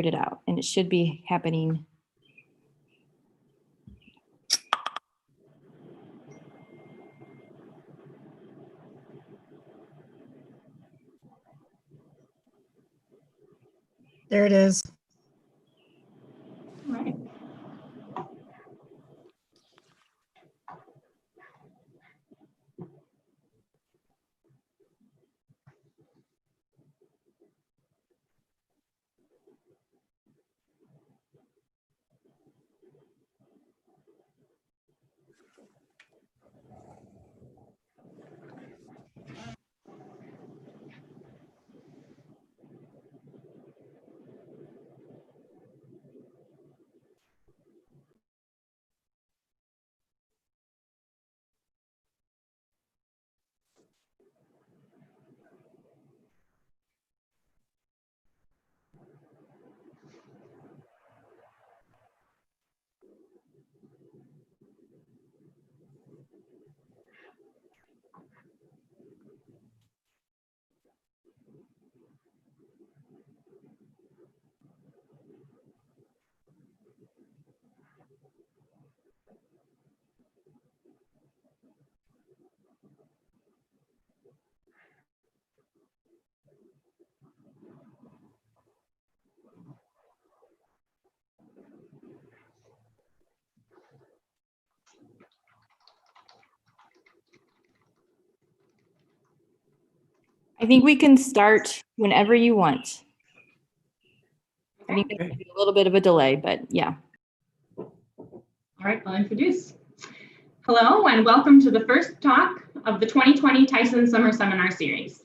it out, and it should be happening. There it is. All right. I think we can start whenever you want. I think there's a little bit of a delay, but yeah. All right, I'll introduce. Hello, and welcome to the first talk of the 2020 Tyson Summer Seminar Series.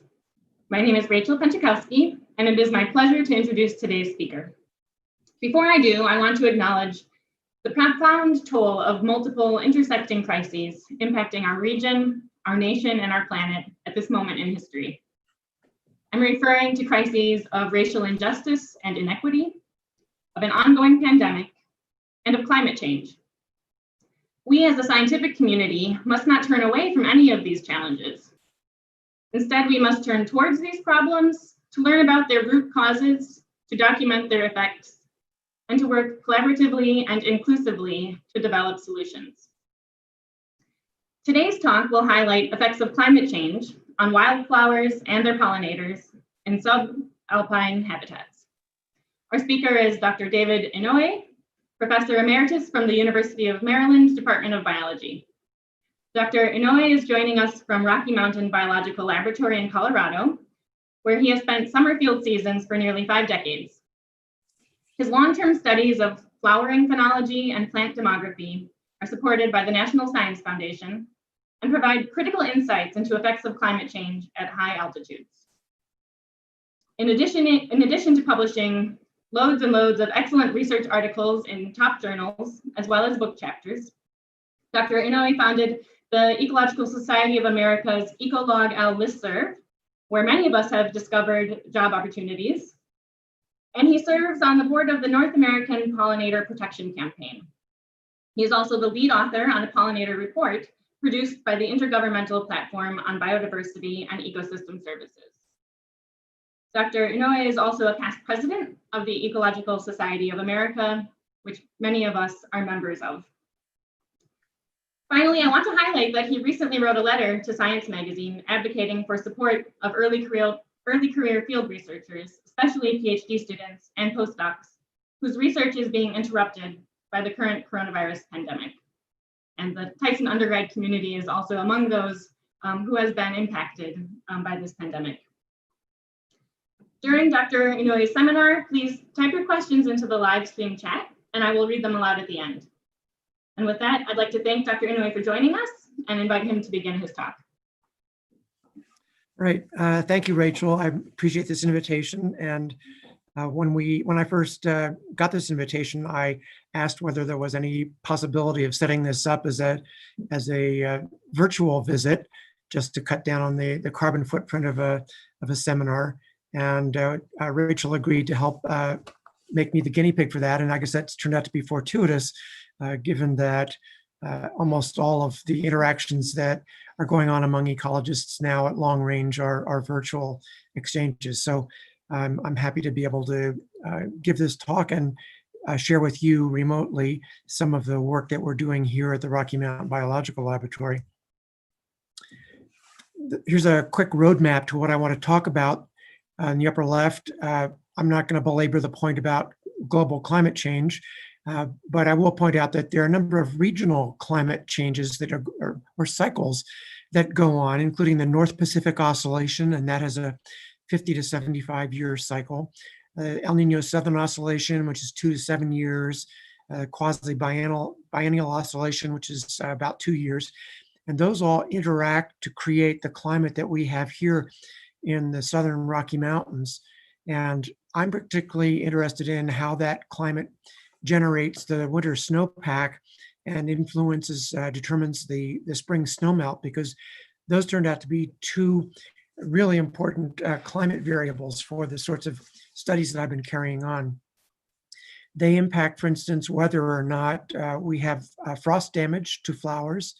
My name is Rachel Penchakowski, and it is my pleasure to introduce today's speaker. Before I do, I want to acknowledge the profound toll of multiple intersecting crises impacting our region, our nation, and our planet at this moment in history. I'm referring to crises of racial injustice and inequity, of an ongoing pandemic, and of climate change. We as a scientific community must not turn away from any of these challenges. Instead, we must turn towards these problems to learn about their root causes, to document their effects, and to work collaboratively and inclusively to develop solutions. Today's talk will highlight effects of climate change on wildflowers and their pollinators in subalpine habitats. Our speaker is Dr. David Inouye, Professor Emeritus from the University of Maryland, Department of Biology. Dr. Inouye is joining us from Rocky Mountain Biological Laboratory in Colorado, where he has spent summer field seasons for nearly 5 decades. His long-term studies of flowering phenology and plant demography are supported by the National Science Foundation and provide critical insights into effects of climate change at high altitudes. In addition to publishing loads and loads of excellent research articles in top journals, as well as book chapters, Dr. Inouye founded the Ecological Society of America's Ecolog-L listserv, where many of us have discovered job opportunities, and he serves on the board of the North American Pollinator Protection Campaign. He is also the lead author on a pollinator report produced by the Intergovernmental Platform on Biodiversity and Ecosystem Services. Dr. Inouye is also a past president of the Ecological Society of America, which many of us are members of. Finally, I want to highlight that he recently wrote a letter to Science Magazine advocating for support of early career field researchers, especially PhD students and postdocs, whose research is being interrupted by the current coronavirus pandemic. And the Tyson undergrad community is also among those who has been impacted by this pandemic. During Dr. Inouye's seminar, please type your questions into the live stream chat, and I will read them aloud at the end. And with that, I'd like to thank Dr. Inouye for joining us and invite him to begin his talk. Right. Thank you, Rachel. I appreciate this invitation. And when I first got this invitation, I asked whether there was any possibility of setting this up as a virtual visit, just to cut down on the carbon footprint of a seminar. And Rachel agreed to help make me the guinea pig for that. And I guess that's turned out to be fortuitous, given that almost all of the interactions that are going on among ecologists now at long range are virtual exchanges. So I'm happy to be able to give this talk and share with you remotely some of the work that we're doing here at the Rocky Mountain Biological Laboratory. Here's a quick roadmap to what I want to talk about. In the upper left, I'm not going to belabor the point about global climate change, but I will point out that there are a number of regional climate changes that are or cycles that go on, including the North Pacific Oscillation, and that has a 50 to 75 year cycle. El Nino Southern Oscillation, which is 2 to 7 years, quasi-biennial oscillation, which is about 2 years. And those all interact to create the climate that we have here in the Southern Rocky Mountains. And I'm particularly interested in how that climate generates the winter snowpack and influences, determines the spring snowmelt, because those turned out to be two really important climate variables for the sorts of studies that I've been carrying on. They impact, for instance, whether or not we have frost damage to flowers.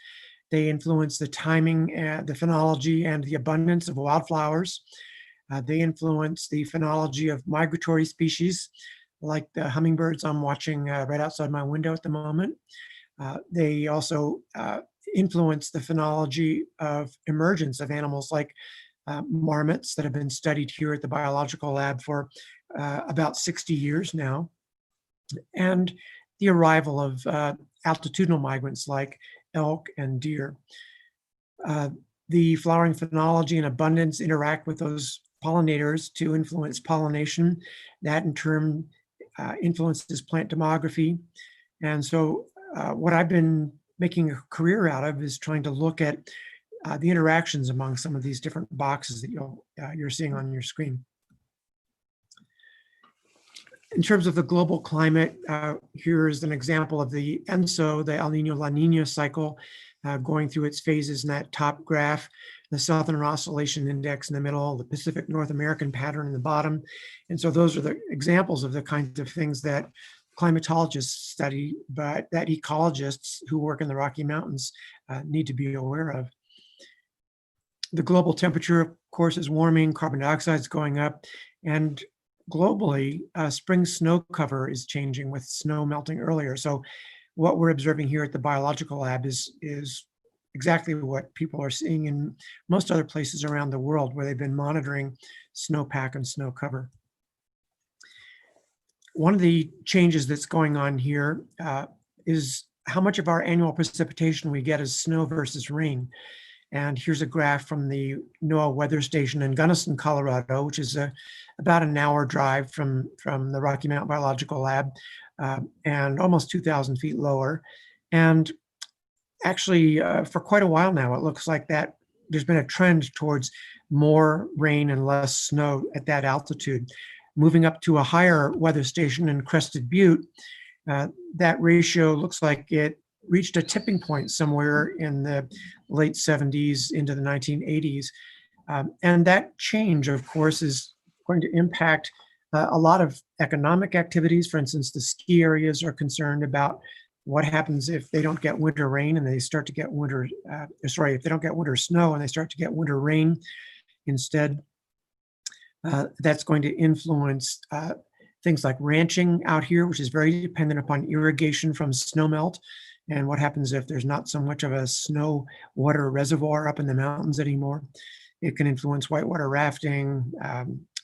They influence the timing, the phenology, and the abundance of wildflowers. They influence the phenology of migratory species, like the hummingbirds I'm watching right outside my window at the moment. They also influence the phenology of emergence of animals like marmots that have been studied here at the biological lab for about 60 years now, and the arrival of altitudinal migrants like elk and deer. The flowering phenology and abundance interact with those pollinators to influence pollination. That in turn influences plant demography. And so what I've been making a career out of is trying to look at the interactions among some of these different boxes that you're seeing on your screen. In terms of the global climate, here's an example of the ENSO, the El Nino-La Nina cycle, going through its phases in that top graph, the Southern Oscillation Index in the middle, the Pacific North American pattern in the bottom. And so those are the examples of the kinds of things that climatologists study, but that ecologists who work in the Rocky Mountains need to be aware of. The global temperature, of course, is warming, carbon dioxide is going up, and globally, spring snow cover is changing with snow melting earlier. So what we're observing here at the biological lab is exactly what people are seeing in most other places around the world where they've been monitoring snowpack and snow cover. One of the changes that's going on here is how much of our annual precipitation we get as snow versus rain. And here's a graph from the NOAA weather station in Gunnison, Colorado, which is about an hour drive from the Rocky Mountain Biological Lab and almost 2,000 feet lower. And actually, for quite a while now, it looks like that there's been a trend towards more rain and less snow at that altitude. Moving up to a higher weather station in Crested Butte, that ratio looks like it reached a tipping point somewhere in the late 70s into the 1980s. And that change, of course, is going to impact a lot of economic activities. For instance, the ski areas are concerned about what happens if they don't get winter rain and they start to get if they don't get winter snow and they start to get winter rain instead. That's going to influence things like ranching out here, which is very dependent upon irrigation from snowmelt. And what happens if there's not so much of a snow water reservoir up in the mountains anymore? It can influence whitewater rafting,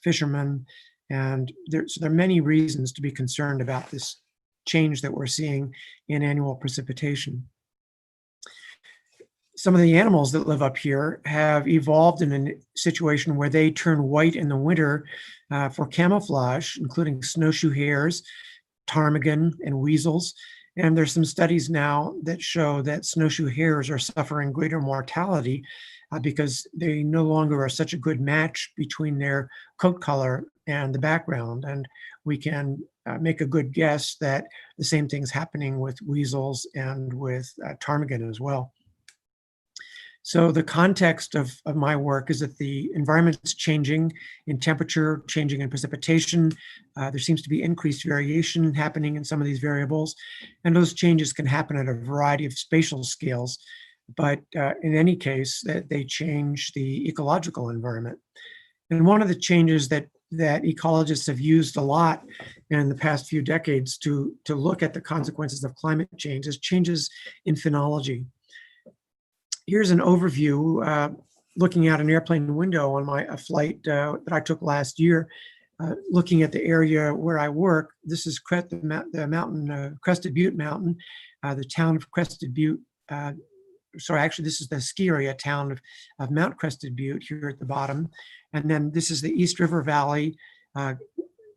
fishermen, and there are many reasons to be concerned about this change that we're seeing in annual precipitation. Some of the animals that live up here have evolved in a situation where they turn white in the winter for camouflage, including snowshoe hares, ptarmigan, and weasels. And there's some studies now that show that snowshoe hares are suffering greater mortality because they no longer are such a good match between their coat color and the background. And we can make a good guess that the same thing's happening with weasels and with ptarmigan as well. So the context of my work is that the environment's changing in temperature, changing in precipitation. There seems to be increased variation happening in some of these variables, and those changes can happen at a variety of spatial scales. But in any case, they change the ecological environment. And one of the changes that that ecologists have used a lot in the past few decades to look at the consequences of climate change is changes in phenology. Here's an overview looking out an airplane window on a flight that I took last year, looking at the area where I work. This is the mountain, Crested Butte Mountain, the town of Crested Butte. Sorry, actually, this is the ski area town of Mount Crested Butte here at the bottom. And then this is the East River Valley.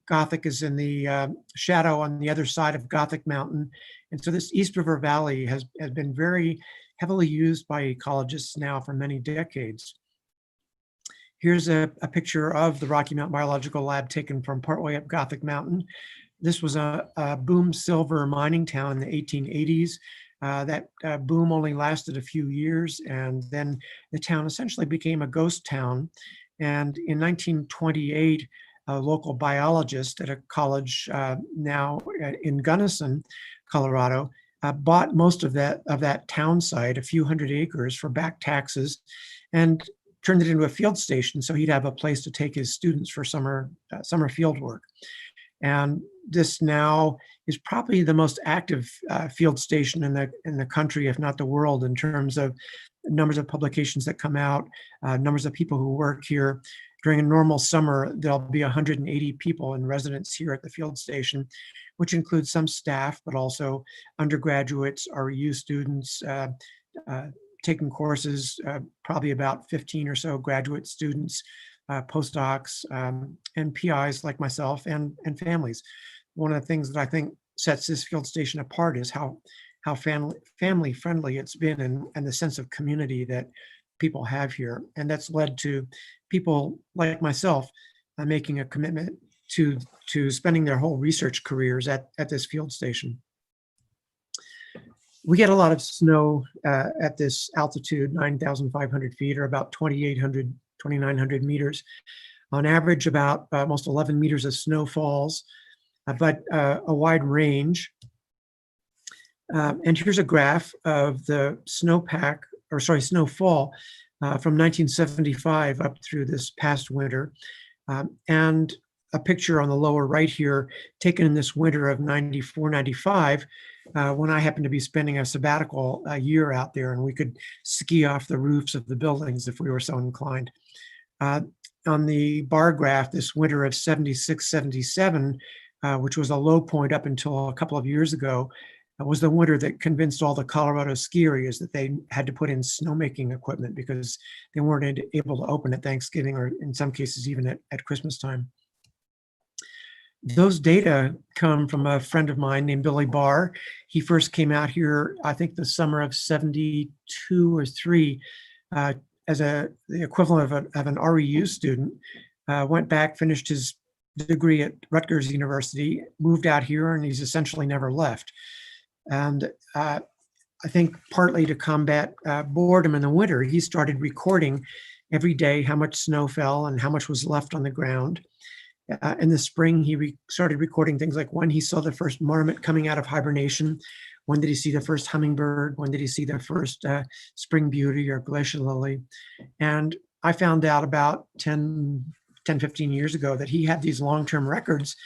Gothic is in the shadow on the other side of Gothic Mountain. And so this East River Valley has been very heavily used by ecologists now for many decades. Here's a picture of the Rocky Mountain Biological Lab taken from partway up Gothic Mountain. This was a boom silver mining town in the 1880s. That boom only lasted a few years, and then the town essentially became a ghost town. And in 1928, a local biologist at a college now in Gunnison, Colorado, bought most of that town site, a few hundred acres, for back taxes, and turned it into a field station so he'd have a place to take his students for summer field work. And this now is probably the most active field station in the country, if not the world, in terms of numbers of publications that come out, numbers of people who work here. During a normal summer, there'll be 180 people in residence here at the field station, which includes some staff, but also undergraduates, REU students, taking courses, probably about 15 or so graduate students, postdocs, and PIs like myself, and families. One of the things that I think sets this field station apart is how family friendly it's been, and the sense of community that people have here. And that's led to people like myself making a commitment to spending their whole research careers at this field station. We get a lot of snow at this altitude, 9,500 feet, or about 2,900 meters. On average, about almost 11 meters of snow falls, but a wide range. And here's a graph of the snowfall from 1975 up through this past winter. And a picture on the lower right here, taken in this winter of 94, 95, when I happened to be spending a sabbatical year out there, and we could ski off the roofs of the buildings if we were so inclined. On the bar graph, this winter of 76, 77, which was a low point up until a couple of years ago, was the winter that convinced all the Colorado ski areas that they had to put in snowmaking equipment because they weren't able to open at Thanksgiving, or in some cases even at Christmas time. Those data come from a friend of mine named Billy Barr. He first came out here, I think, the summer of 72 or 3, as the equivalent of an REU student. Went back, finished his degree at Rutgers University, moved out here, and he's essentially never left. And I think partly to combat boredom in the winter, he started recording every day how much snow fell and how much was left on the ground. In the spring, he started recording things like when he saw the first marmot coming out of hibernation, when did he see the first hummingbird, when did he see the first spring beauty or glacier lily. And I found out about 10, 15 years ago that he had these long-term records,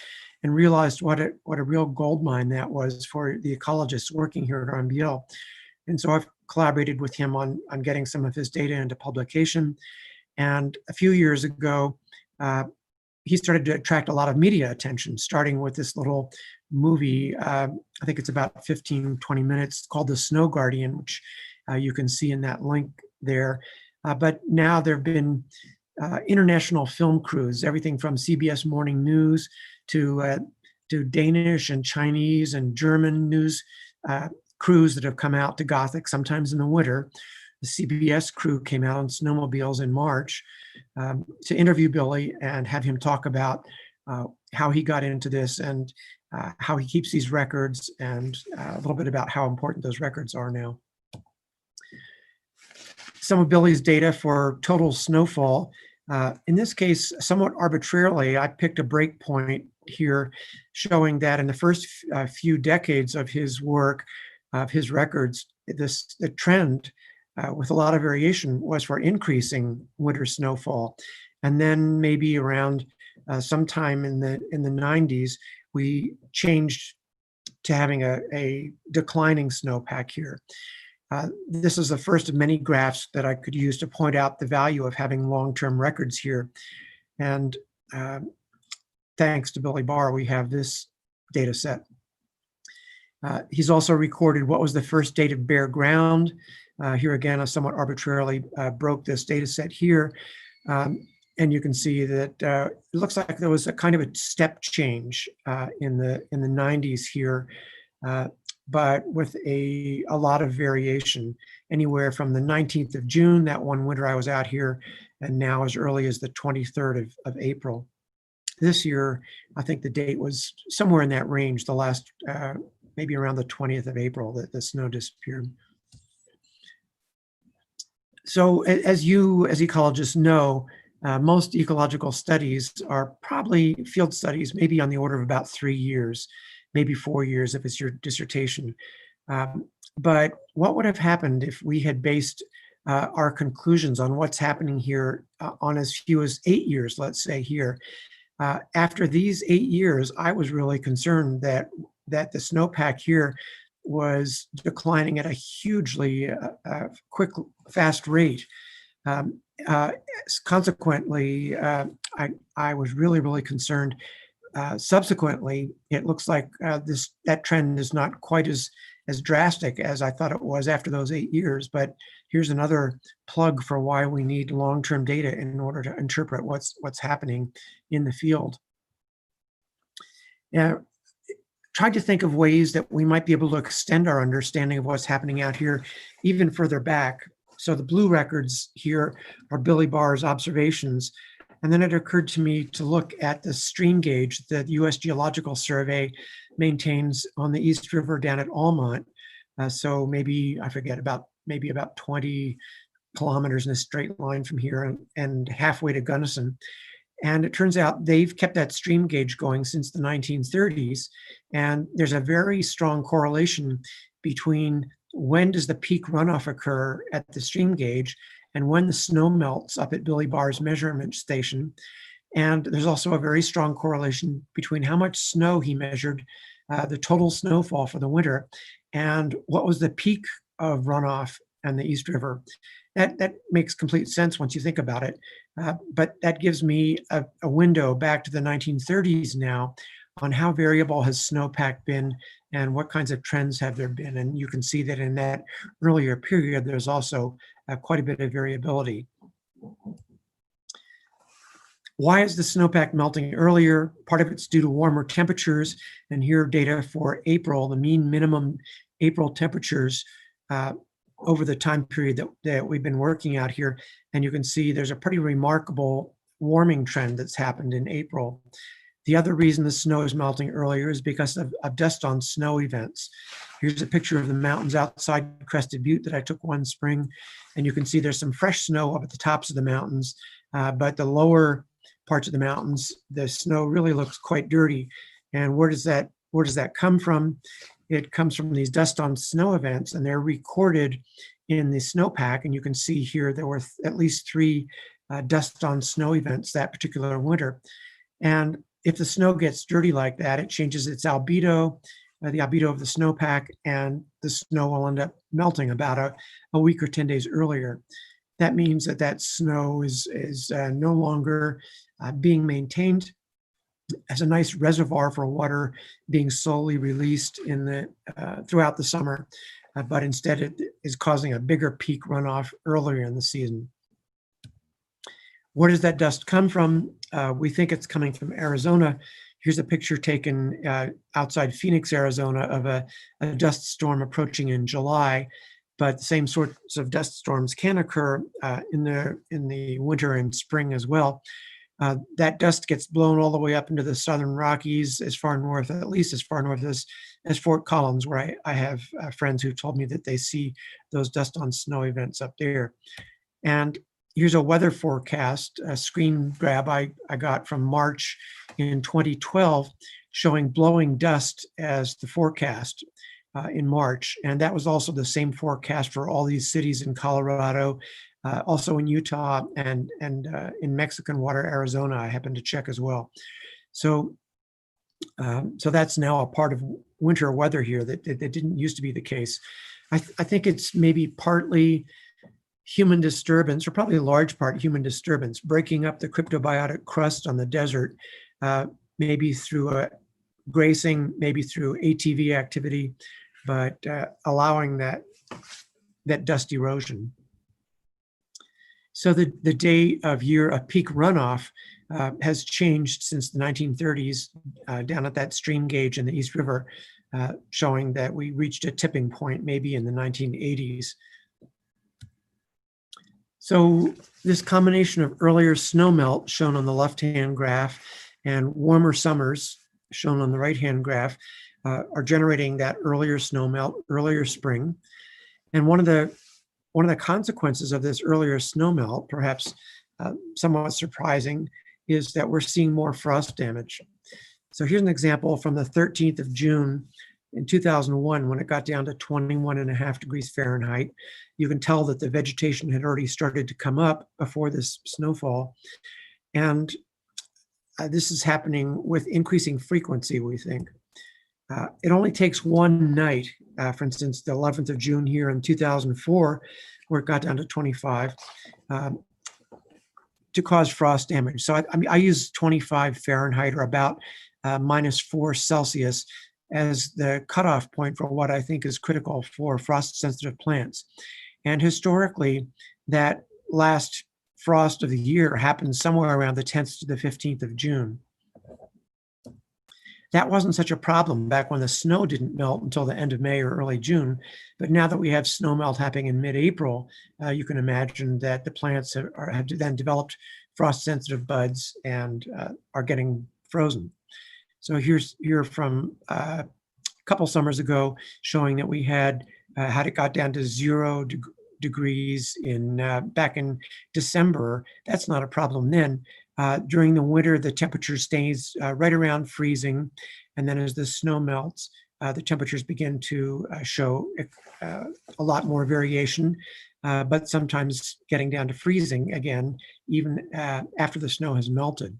and realized what a real gold mine that was for the ecologists working here at RMBL. And so I've collaborated with him on getting some of his data into publication. And a few years ago, he started to attract a lot of media attention, starting with this little movie. I think it's about 15, 20 minutes, called The Snow Guardian, which you can see in that link there. But now there have been international film crews, everything from CBS Morning News to Danish and Chinese and German news crews that have come out to Gothic, sometimes in the winter. The CBS crew came out on snowmobiles in March to interview Billy and have him talk about how he got into this, and how he keeps these records, and a little bit about how important those records are now. Some of Billy's data for total snowfall. In this case, somewhat arbitrarily, I picked a break point here showing that in the first few decades of his work, of his records, the trend with a lot of variation was for increasing winter snowfall. And then maybe around sometime in the 90s, we changed to having a declining snowpack here. This is the first of many graphs that I could use to point out the value of having long-term records here. And thanks to Billy Barr, we have this data set. He's also recorded what was the first date of bare ground. Here again, I somewhat arbitrarily broke this data set here. And you can see that it looks like there was a kind of a step change in the 90s here, but with a lot of variation, anywhere from the 19th of June, that one winter I was out here, and now as early as the 23rd of April. This year, I think the date was somewhere in that range, the last, maybe around the 20th of April that the snow disappeared. So as you, as ecologists know, most ecological studies are probably field studies, maybe on the order of about 3 years, maybe 4 years if it's your dissertation. But what would have happened if we had based our conclusions on what's happening here on as few as 8 years, let's say here? After these 8 years, I was really concerned that the snowpack here was declining at a hugely quick, fast rate. Consequently, I was really concerned. Subsequently, it looks like that trend is not quite as drastic as I thought it was after those 8 years. But here's another plug for why we need long-term data in order to interpret what's happening in the field. Now, tried to think of ways that we might be able to extend our understanding of what's happening out here even further back. So the blue records here are Billy Barr's observations. And then it occurred to me to look at the stream gauge that the U.S. Geological Survey maintains on the East River down at Almont. So maybe, I forget, maybe about 20 kilometers in a straight line from here and halfway to Gunnison. And it turns out they've kept that stream gauge going since the 1930s. And there's a very strong correlation between when does the peak runoff occur at the stream gauge and when the snow melts up at Billy Barr's measurement station. And there's also a very strong correlation between how much snow he measured, the total snowfall for the winter, and what was the peak of runoff on the East River. That makes complete sense once you think about it. But that gives me a window back to the 1930s now on how variable has snowpack been and what kinds of trends have there been. And you can see that in that earlier period, there's also quite a bit of variability. Why is the snowpack melting earlier? Part of it's due to warmer temperatures. And here are data for April, the mean minimum April temperatures over the time period that we've been working out here. And you can see there's a pretty remarkable warming trend that's happened in April. The other reason the snow is melting earlier is because of dust on snow events. Here's a picture of the mountains outside Crested Butte that I took one spring. And you can see there's some fresh snow up at the tops of the mountains, but the lower parts of the mountains, the snow really looks quite dirty. And where does that come from? It comes from these dust on snow events, and they're recorded in the snowpack. And you can see here there were at least 3 dust on snow events that particular winter. And if the snow gets dirty like that, it changes its albedo, the albedo of the snowpack, and the snow will end up melting about a week or 10 days earlier. That means that snow is no longer being maintained as a nice reservoir for water being slowly released throughout the summer, but instead it is causing a bigger peak runoff earlier in the season. Where does that dust come from? We think it's coming from Arizona. Here's a picture taken outside Phoenix, Arizona, of a dust storm approaching in July, but the same sorts of dust storms can occur in the winter and spring as well. That dust gets blown all the way up into the southern Rockies, as far north, at least as far north as Fort Collins, where I have friends who told me that they see those dust on snow events up there. And here's a weather forecast, a screen grab I got from March in 2012, showing blowing dust as the forecast in March. And that was also the same forecast for all these cities in Colorado, also in Utah and in Mexican water, Arizona, I happened to check as well. So that's now a part of winter weather here that didn't used to be the case. I think it's maybe partly human disturbance, or probably a large part human disturbance, breaking up the cryptobiotic crust on the desert, maybe through grazing, maybe through ATV activity, but allowing that dust erosion. So the day of year of peak runoff has changed since the 1930s down at that stream gauge in the East River, showing that we reached a tipping point maybe in the 1980s. So this combination of earlier snowmelt shown on the left-hand graph and warmer summers shown on the right-hand graph are generating that earlier snowmelt, earlier spring. And one of the consequences of this earlier snowmelt, perhaps somewhat surprising, is that we're seeing more frost damage. So here's an example from the 13th of June in 2001, when it got down to 21.5 degrees Fahrenheit. You can tell that the vegetation had already started to come up before this snowfall. And this is happening with increasing frequency, we think. It only takes one night, for instance, the 11th of June here in 2004, where it got down to 25, to cause frost damage. So I use 25 Fahrenheit, or about -4 Celsius, as the cutoff point for what I think is critical for frost-sensitive plants. And historically, that last frost of the year happens somewhere around the 10th to the 15th of June. That wasn't such a problem back when the snow didn't melt until the end of May or early June. But now that we have snow melt happening in mid-April, you can imagine that the plants have then developed frost-sensitive buds and are getting frozen. So here from a couple summers ago, showing that we had it got down to 0 degrees back in December. That's not a problem then. During the winter, the temperature stays right around freezing. And then as the snow melts, the temperatures begin to show a lot more variation, but sometimes getting down to freezing again, even after the snow has melted.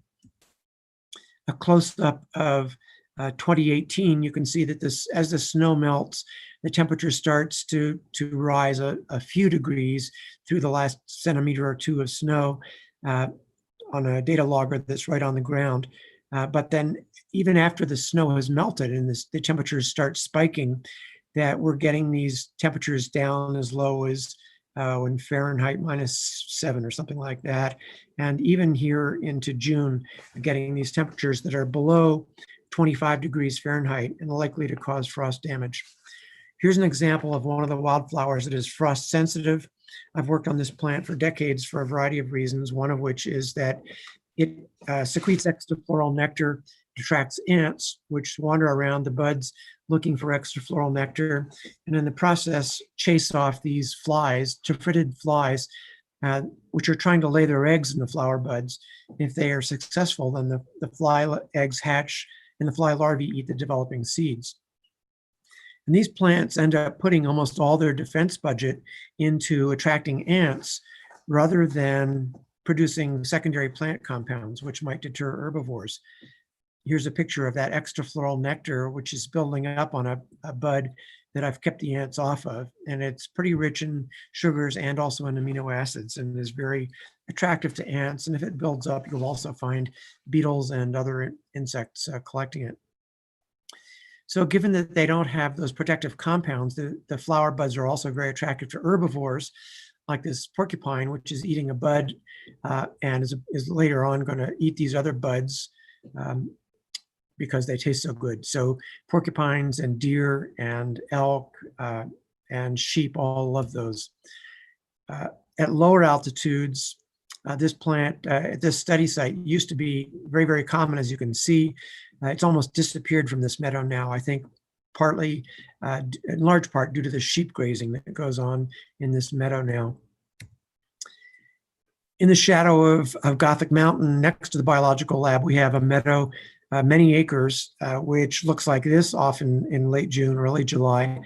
A close-up of 2018, you can see that as the snow melts, the temperature starts to rise a few degrees through the last centimeter or two of snow on a data logger that's right on the ground. But then even after the snow has melted and the temperatures start spiking, that we're getting these temperatures down as low as in Fahrenheit -7 or something like that. And even here into June, getting these temperatures that are below 25 degrees Fahrenheit and likely to cause frost damage. Here's an example of one of the wildflowers that is frost sensitive. I've worked on this plant for decades for a variety of reasons, one of which is that it secretes extrafloral nectar, attracts ants, which wander around the buds looking for extrafloral nectar, and in the process chase off these flies, taphritid flies, which are trying to lay their eggs in the flower buds. If they are successful, then the fly eggs hatch and the fly larvae eat the developing seeds. And these plants end up putting almost all their defense budget into attracting ants rather than producing secondary plant compounds, which might deter herbivores. Here's a picture of that extrafloral nectar, which is building up on a bud that I've kept the ants off of. And it's pretty rich in sugars and also in amino acids, and is very attractive to ants. And if it builds up, you'll also find beetles and other insects collecting it. So given that they don't have those protective compounds, the flower buds are also very attractive to herbivores, like this porcupine, which is eating a bud and is later on going to eat these other buds because they taste so good. So porcupines and deer and elk and sheep all love those. At lower altitudes, this plant, this study site used to be very, very common, as you can see. It's almost disappeared from this meadow now, I think partly, in large part due to the sheep grazing that goes on in this meadow now. In the shadow of Gothic Mountain, next to the biological lab, we have a meadow, many acres, which looks like this often in late June, early July,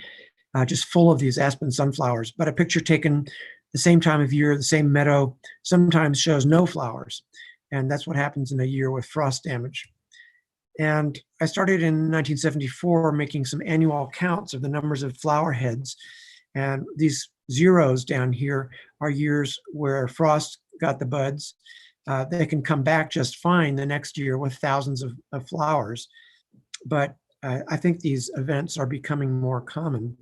just full of these aspen sunflowers. But a picture taken the same time of year, the same meadow sometimes shows no flowers. And that's what happens in a year with frost damage. And I started in 1974 making some annual counts of the numbers of flower heads. And these zeros down here are years where frost got the buds. They can come back just fine the next year with thousands of flowers. But I think these events are becoming more common,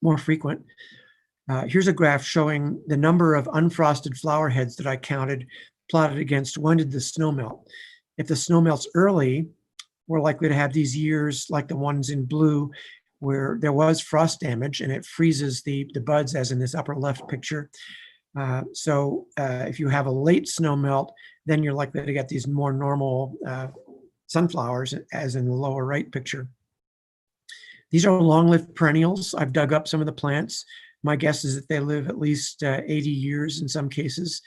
more frequent. Here's a graph showing the number of unfrosted flower heads that I counted, plotted against when did the snow melt. If the snow melts early, we're likely to have these years like the ones in blue, where there was frost damage and it freezes the buds, as in this upper left picture. If you have a late snow melt, then you're likely to get these more normal sunflowers, as in the lower right picture. These are long-lived perennials. I've dug up some of the plants. My guess is that they live at least 80 years in some cases,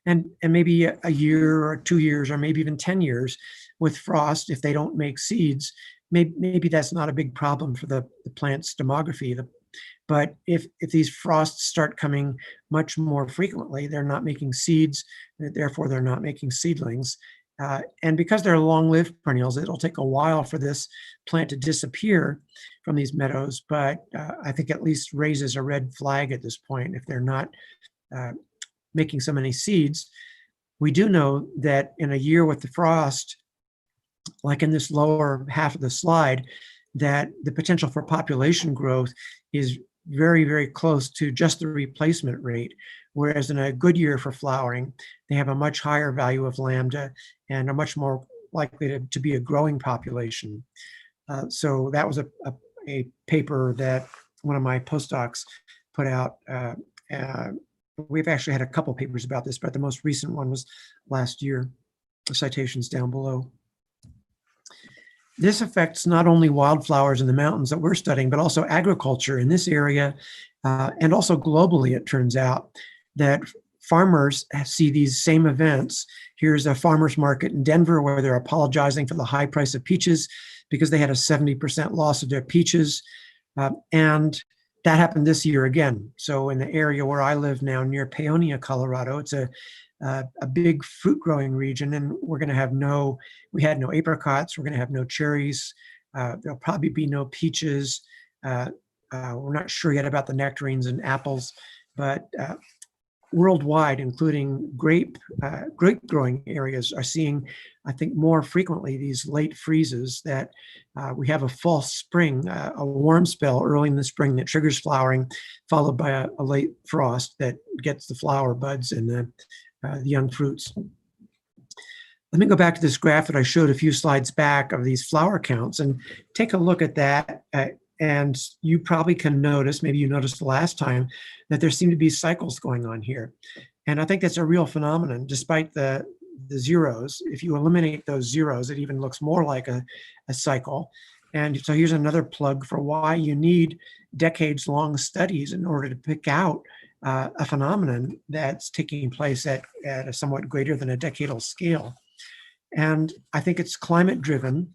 and maybe a year or 2 years, or maybe even 10 years with frost. If they don't make seeds, maybe that's not a big problem for the plant's demography. But if these frosts start coming much more frequently, they're not making seeds, therefore they're not making seedlings. And because they're long-lived perennials, it'll take a while for this plant to disappear from these meadows, but I think at least raises a red flag at this point if they're not making so many seeds. We do know that in a year with the frost, like in this lower half of the slide, that the potential for population growth is very, very close to just the replacement rate. Whereas in a good year for flowering, they have a much higher value of lambda and are much more likely to be a growing population. So that was a paper that one of my postdocs put out. We've actually had a couple papers about this, but the most recent one was last year. The citation's down below. This affects not only wildflowers in the mountains that we're studying, but also agriculture in this area, and also globally, it turns out that farmers see these same events. Here's a farmer's market in Denver where they're apologizing for the high price of peaches because they had a 70% loss of their peaches. And that happened this year again. So in the area where I live now, near Paonia, Colorado, it's a big fruit growing region, and we had no apricots, we're going to have no cherries, there'll probably be no peaches. We're not sure yet about the nectarines and apples, but worldwide, including grape growing areas, are seeing, I think, more frequently these late freezes that we have a false spring, a warm spell early in the spring that triggers flowering, followed by a late frost that gets the flower buds and the young fruits. Let me go back to this graph that I showed a few slides back of these flower counts and take a look at that. And you probably can notice, maybe you noticed the last time, that there seem to be cycles going on here. And I think that's a real phenomenon, despite the zeros. If you eliminate those zeros, it even looks more like a cycle. And so here's another plug for why you need decades-long studies in order to pick out a phenomenon that's taking place at a somewhat greater than a decadal scale. And I think it's climate-driven.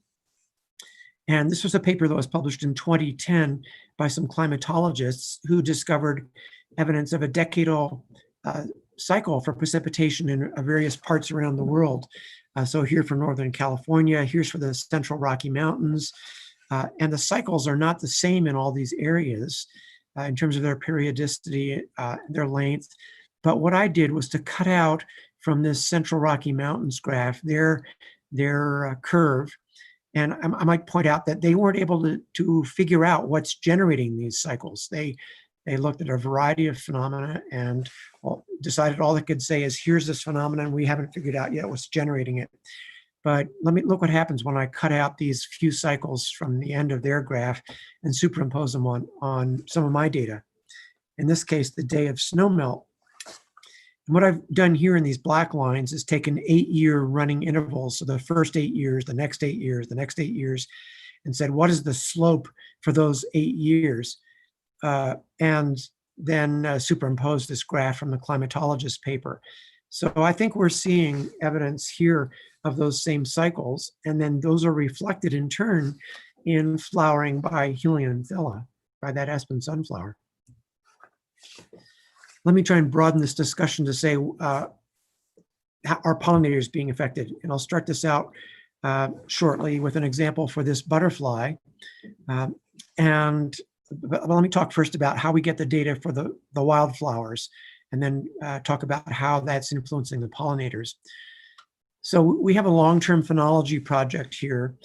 And this was a paper that was published in 2010 by some climatologists who discovered evidence of a decadal cycle for precipitation in various parts around the world. So here for Northern California, here's for the Central Rocky Mountains. And the cycles are not the same in all these areas in terms of their periodicity, their length. But what I did was to cut out from this Central Rocky Mountains graph their curve. And I might point out that they weren't able to figure out what's generating these cycles. They looked at a variety of phenomena and decided all they could say is, here's this phenomenon, we haven't figured out yet what's generating it. But look what happens when I cut out these few cycles from the end of their graph and superimpose them on some of my data. In this case, the day of snowmelt. And what I've done here in these black lines is taken 8-year running intervals. So the first 8 years, the next 8 years, the next 8 years, and said, what is the slope for those 8 years? And then superimpose this graph from the climatologist paper. So I think we're seeing evidence here of those same cycles, and then those are reflected in turn in flowering by Helianthella, by that aspen sunflower. let me try and broaden this discussion to say, how are pollinators being affected? And I'll start this out shortly with an example for this butterfly. But let me talk first about how we get the data for the wildflowers, and then talk about how that's influencing the pollinators. So we have a long-term phenology project here.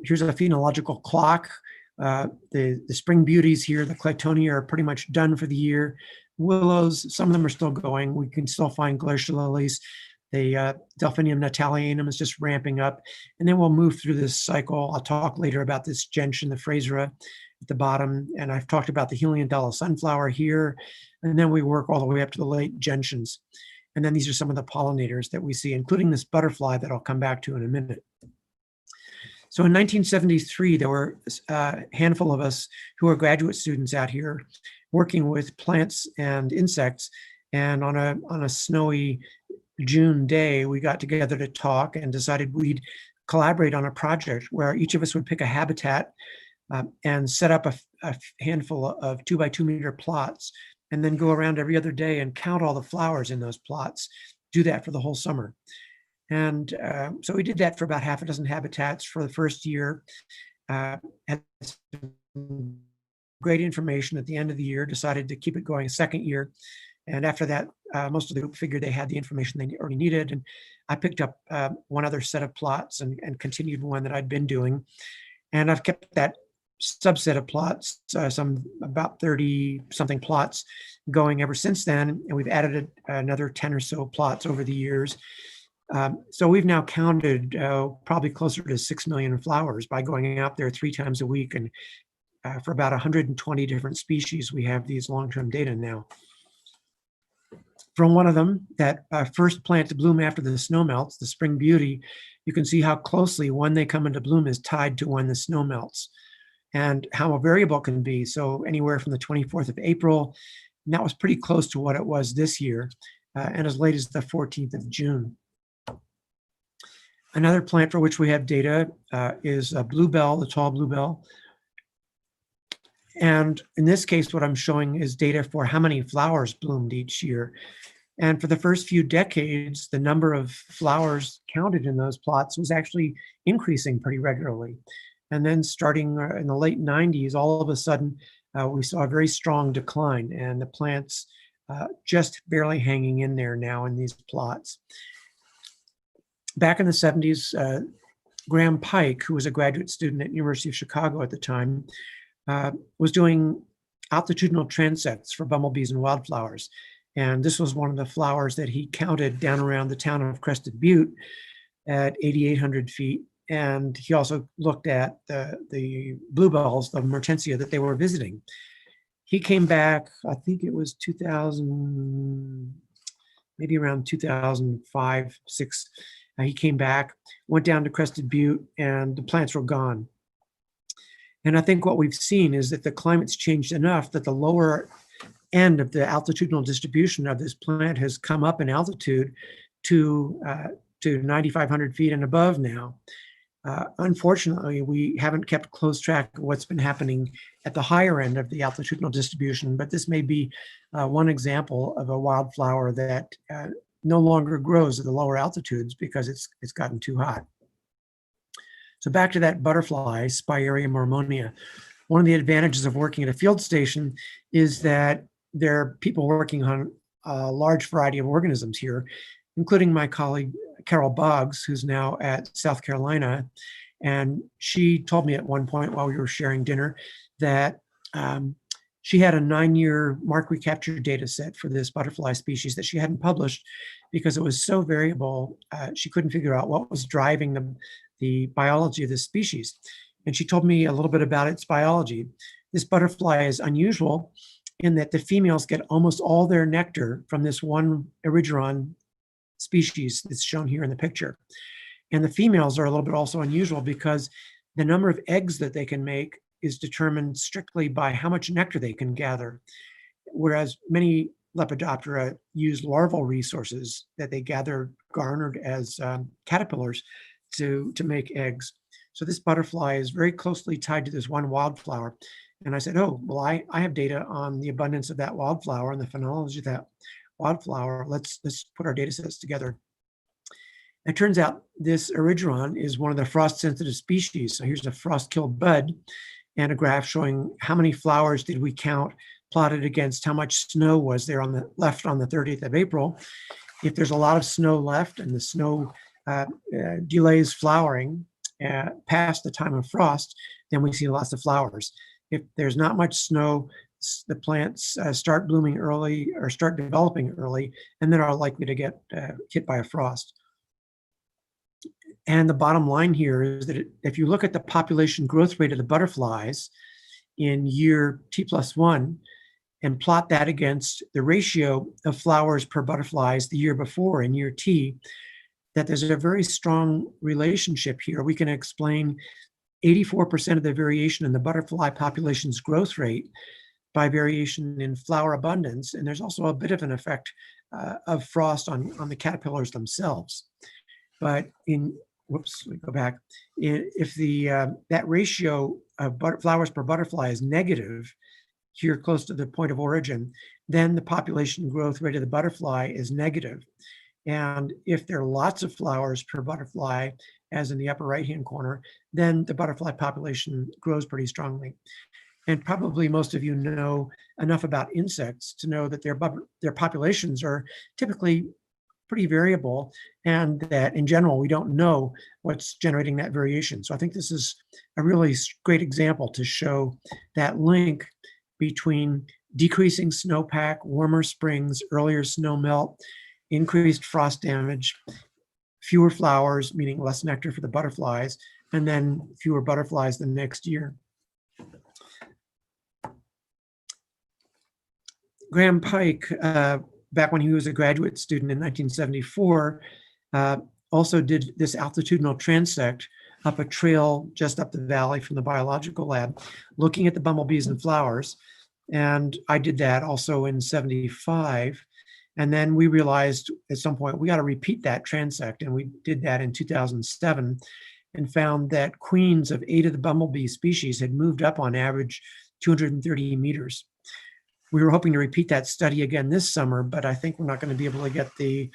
Here's a phenological clock. The spring beauties here, the Claytonia, are pretty much done for the year. Willows, some of them are still going. We can still find glacier lilies. The Delphinium natalianum is just ramping up. And then we'll move through this cycle. I'll talk later about this gentian, the Frasera at the bottom. And I've talked about the Heliodella sunflower here. And then we work all the way up to the late gentians. And then these are some of the pollinators that we see, including this butterfly that I'll come back to in a minute. So in 1973, there were a handful of us who were graduate students out here working with plants and insects. And on a snowy June day, we got together to talk and decided we'd collaborate on a project where each of us would pick a habitat and set up a handful of 2 by 2 meter plots, and then go around every other day and count all the flowers in those plots, do that for the whole summer. And so we did that for about half a dozen habitats for the first year. Had some great information at the end of the year, decided to keep it going a second year. And after that, most of the group figured they had the information they already needed. And I picked up one other set of plots and continued one that I'd been doing. And I've kept that subset of plots, some about 30 something plots going ever since then. And we've added another 10 or so plots over the years. So we've now counted probably closer to 6 million flowers by going out there 3 times a week. And for about 120 different species, we have these long-term data now. From one of them, that first plant to bloom after the snow melts, the spring beauty, you can see how closely when they come into bloom is tied to when the snow melts, and how variable it can be. So anywhere from the 24th of April, and that was pretty close to what it was this year, and as late as the 14th of June. Another plant for which we have data is a bluebell, the tall bluebell. And in this case, what I'm showing is data for how many flowers bloomed each year. And for the first few decades, the number of flowers counted in those plots was actually increasing pretty regularly. And then starting in the late 90s, all of a sudden, we saw a very strong decline, and the plants just barely hanging in there now in these plots. Back in the 70s, Graham Pike, who was a graduate student at University of Chicago at the time, was doing altitudinal transects for bumblebees and wildflowers. And this was one of the flowers that he counted down around the town of Crested Butte at 8,800 feet. And he also looked at the bluebells, the Mertensia, that they were visiting. He came back, I think it was 2000, maybe around 2005, 6. He came back, went down to Crested Butte, and the plants were gone. And I think what we've seen is that the climate's changed enough that the lower end of the altitudinal distribution of this plant has come up in altitude to 9,500 feet and above now. Unfortunately, we haven't kept close track of what's been happening at the higher end of the altitudinal distribution, but this may be one example of a wildflower that no longer grows at the lower altitudes because it's gotten too hot. So back to that butterfly, Spiraea mormonia. One of the advantages of working at a field station is that there are people working on a large variety of organisms here, including my colleague, Carol Boggs, who's now at South Carolina. And she told me at one point while we were sharing dinner that she had a 9-year mark recapture data set for this butterfly species that she hadn't published because it was so variable. She couldn't figure out what was driving the biology of this species. And she told me a little bit about its biology. This butterfly is unusual in that the females get almost all their nectar from this one erigeron species that's shown here in the picture. And the females are a little bit also unusual because the number of eggs that they can make is determined strictly by how much nectar they can gather, whereas many Lepidoptera use larval resources that they garnered as caterpillars to make eggs. So this butterfly is very closely tied to this one wildflower. And I said, oh, well, I have data on the abundance of that wildflower and the phenology of that wildflower. Let's put our data sets together. It turns out this erigeron is one of the frost-sensitive species. So here's a frost-killed bud and a graph showing how many flowers did we count plotted against how much snow was there on the left on the 30th of April. If there's a lot of snow left and the snow delays flowering past the time of frost, then we see lots of flowers. If there's not much snow, the plants start blooming early or start developing early, and then are likely to get hit by a frost. And the bottom line here is that if you look at the population growth rate of the butterflies in year T+1 and plot that against the ratio of flowers per butterflies the year before in year T, that there's a very strong relationship here. We can explain 84% of the variation in the butterfly population's growth rate by variation in flower abundance. And there's also a bit of an effect of frost on the caterpillars themselves. But whoops, we go back. If that ratio of flowers per butterfly is negative, here close to the point of origin, then the population growth rate of the butterfly is negative. And if there are lots of flowers per butterfly, as in the upper right-hand corner, then the butterfly population grows pretty strongly. And probably most of you know enough about insects to know that their populations are typically pretty variable, and that in general, we don't know what's generating that variation. So I think this is a really great example to show that link between decreasing snowpack, warmer springs, earlier snow melt, increased frost damage, fewer flowers, meaning less nectar for the butterflies, and then fewer butterflies the next year. Graham Pike, back when he was a graduate student in 1974, also did this altitudinal transect up a trail just up the valley from the biological lab, looking at the bumblebees and flowers. And I did that also in 75. And then we realized at some point we got to repeat that transect. And we did that in 2007 and found that queens of 8 of the bumblebee species had moved up on average 230 meters. We were hoping to repeat that study again this summer, but I think we're not going to be able to get the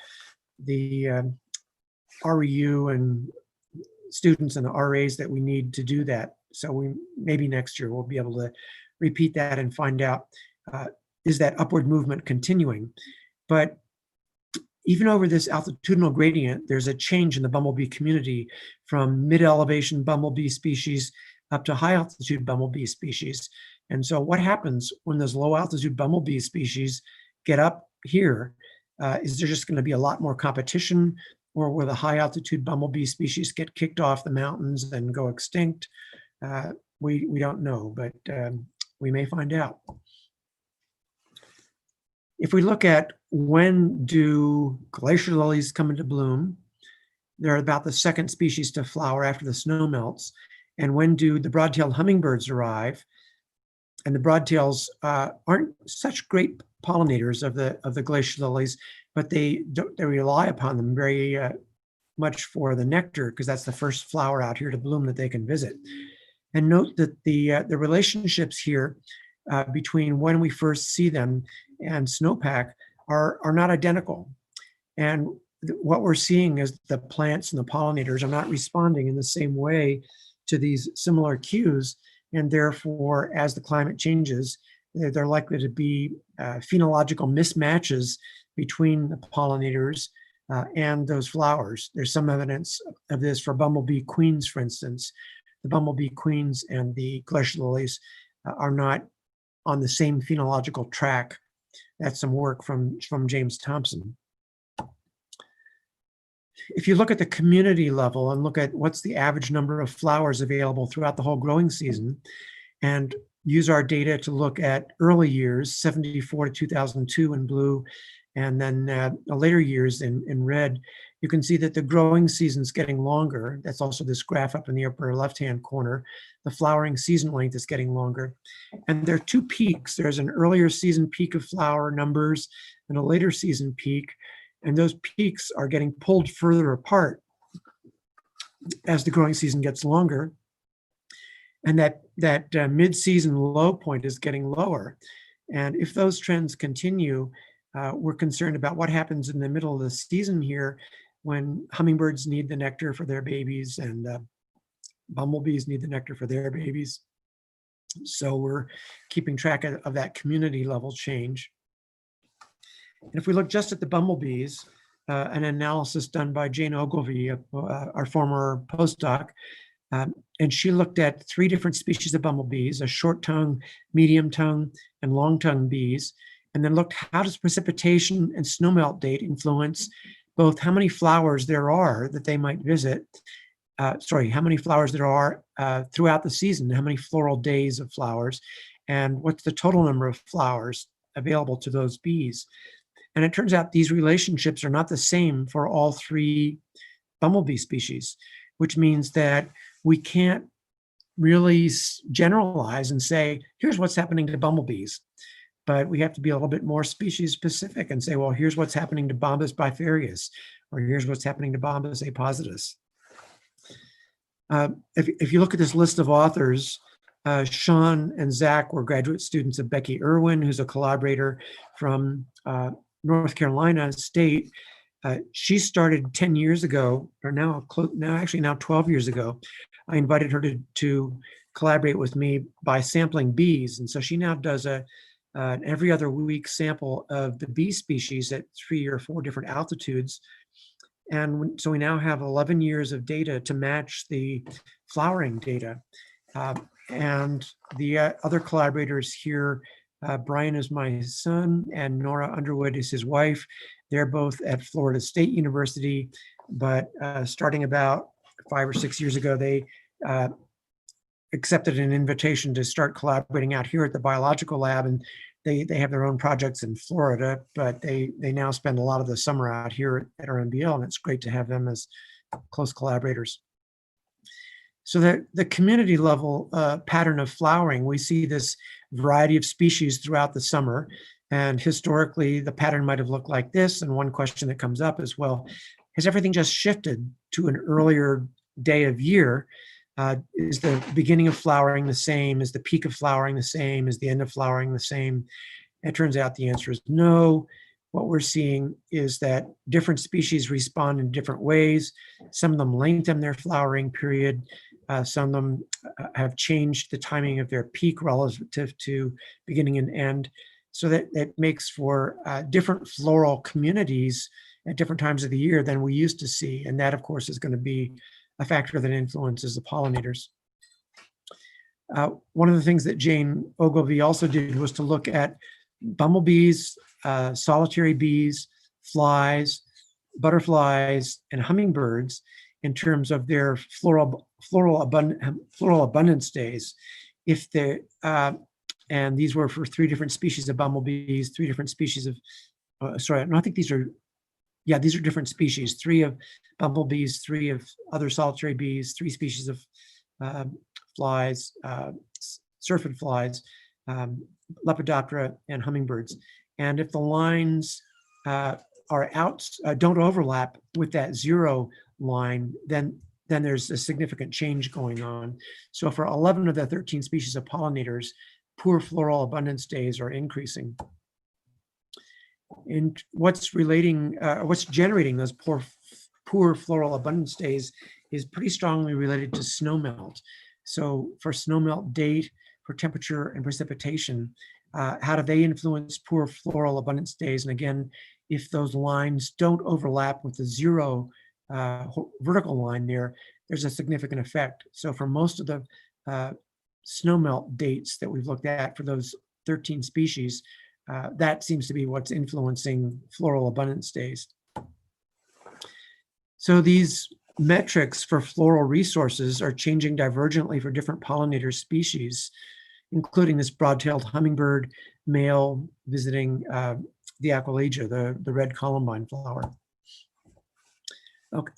REU and students and the RAs that we need to do that. So maybe next year we'll be able to repeat that and find out, is that upward movement continuing? But even over this altitudinal gradient, there's a change in the bumblebee community from mid-elevation bumblebee species up to high altitude bumblebee species. And so what happens when those low altitude bumblebee species get up here? Is there just going to be a lot more competition, or will the high altitude bumblebee species get kicked off the mountains and go extinct? We don't know, but we may find out. If we look at when do glacier lilies come into bloom, they're about the second species to flower after the snow melts. And when do the broad-tailed hummingbirds arrive? And the broadtails aren't such great pollinators of the glacier lilies, but they rely upon them very much for the nectar, because that's the first flower out here to bloom that they can visit. And note that the relationships here between when we first see them and snowpack are not identical. And what we're seeing is the plants and the pollinators are not responding in the same way to these similar cues. And therefore, as the climate changes, there are likely to be phenological mismatches between the pollinators and those flowers. There's some evidence of this for bumblebee queens, for instance. The bumblebee queens and the glacier lilies are not on the same phenological track. That's some work from James Thompson. If you look at the community level and look at what's the average number of flowers available throughout the whole growing season, and use our data to look at early years, 74 to 2002 in blue, and then later years in red, you can see that the growing season's getting longer. That's also this graph up in the upper left-hand corner. The flowering season length is getting longer. And there are two peaks. There's an earlier season peak of flower numbers and a later season peak. And those peaks are getting pulled further apart as the growing season gets longer. And that mid-season low point is getting lower. And if those trends continue, we're concerned about what happens in the middle of the season here when hummingbirds need the nectar for their babies and bumblebees need the nectar for their babies. So we're keeping track of that community level change. And if we look just at the bumblebees, an analysis done by Jane Ogilvie, our former postdoc, and she looked at 3 different species of bumblebees, a short tongue, medium tongue, and long tongue bees, and then looked how does precipitation and snowmelt date influence both how many flowers there are that they might visit, how many flowers there are throughout the season, how many floral days of flowers, and what's the total number of flowers available to those bees. And it turns out these relationships are not the same for all 3 bumblebee species, which means that we can't really generalize and say, here's what's happening to bumblebees. But we have to be a little bit more species specific and say, well, here's what's happening to Bombus bifarius, or here's what's happening to Bombus appositus. If you look at this list of authors, Sean and Zach were graduate students of Becky Irwin, who's a collaborator from North Carolina State. She started 10 years ago, or now 12 years ago. I invited her to collaborate with me by sampling bees. And so she now does an every other week sample of the bee species at 3 or 4 different altitudes. And so we now have 11 years of data to match the flowering data. And the other collaborators here, Brian is my son and Nora Underwood is his wife. They're both at Florida State University, but starting about 5 or 6 years ago, they accepted an invitation to start collaborating out here at the biological lab. And they have their own projects in Florida, but they now spend a lot of the summer out here at RMBL, and it's great to have them as close collaborators. So the community level pattern of flowering, we see this variety of species throughout the summer. And historically, the pattern might have looked like this. And one question that comes up is, well, has everything just shifted to an earlier day of year? Is the beginning of flowering the same? Is the peak of flowering the same? Is the end of flowering the same? It turns out the answer is no. What we're seeing is that different species respond in different ways. Some of them lengthen their flowering period. Some of them have changed the timing of their peak relative to beginning and end. So that makes for different floral communities at different times of the year than we used to see. And that, of course, is going to be a factor that influences the pollinators. One of the things that Jane Ogilvie also did was to look at bumblebees, solitary bees, flies, butterflies, and hummingbirds in terms of their floral abundance days. If they and these were for 3 different species of bumblebees, 3 different species of I think these are different species, 3 of bumblebees, 3 of other solitary bees, 3 species of flies, syrphid flies, Lepidoptera, and hummingbirds. And if the lines don't overlap with that 0 line, then there's a significant change going on. So for 11 of the 13 species of pollinators, poor floral abundance days are increasing. And what's generating those poor floral abundance days is pretty strongly related to snowmelt. So for snowmelt date, for temperature and precipitation, how do they influence poor floral abundance days? And again, if those lines don't overlap with the 0 vertical line there's a significant effect. So for most of the snowmelt dates that we've looked at for those 13 species, that seems to be what's influencing floral abundance days. So these metrics for floral resources are changing divergently for different pollinator species, including this broad-tailed hummingbird male visiting the Aquilegia, the red columbine flower.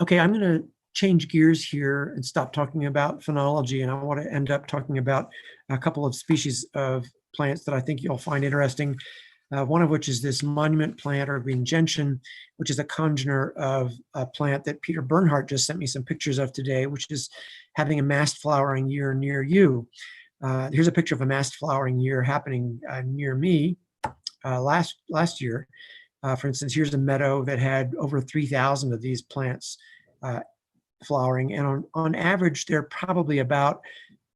Okay, I'm going to change gears here and stop talking about phenology, and I want to end up talking about a couple of species of plants that I think you'll find interesting. one of which is this monument plant or green gentian, which is a congener of a plant that Peter Bernhardt just sent me some pictures of today, which is having a massed flowering year near you. Here's a picture of a massed flowering year happening near me last year. For instance, here's a meadow that had over 3,000 of these plants flowering, and on average, they're probably about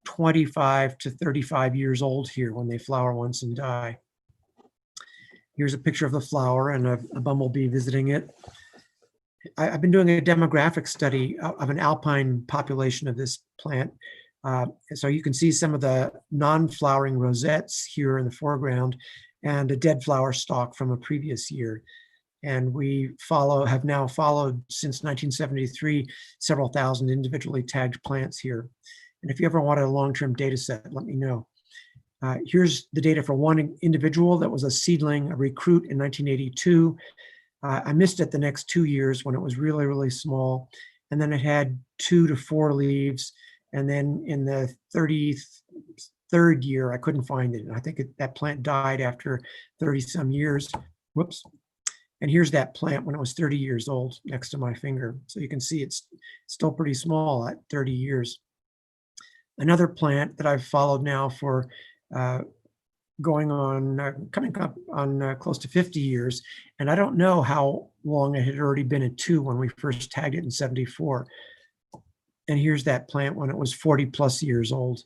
25 to 35 years old here when they flower once and die. Here's a picture of the flower and a bumblebee visiting it. I've been doing a demographic study of an alpine population of this plant. So you can see some of the non-flowering rosettes here in the foreground and a dead flower stalk from a previous year. And we have now followed since 1973 several thousand individually tagged plants here. And if you ever wanted a long-term data set, let me know. Here's the data for one individual that was a seedling, a recruit in 1982. I missed it the next 2 years when it was really, really small. And then it had 2 to 4 leaves. And then in the 33rd year, I couldn't find it. And I think that plant died after 30 some years. Whoops. And here's that plant when it was 30 years old next to my finger. So you can see it's still pretty small at 30 years. Another plant that I've followed now for coming up on close to 50 years. And I don't know how long it had already been at 2 when we first tagged it in 74. And here's that plant when it was 40 plus years old.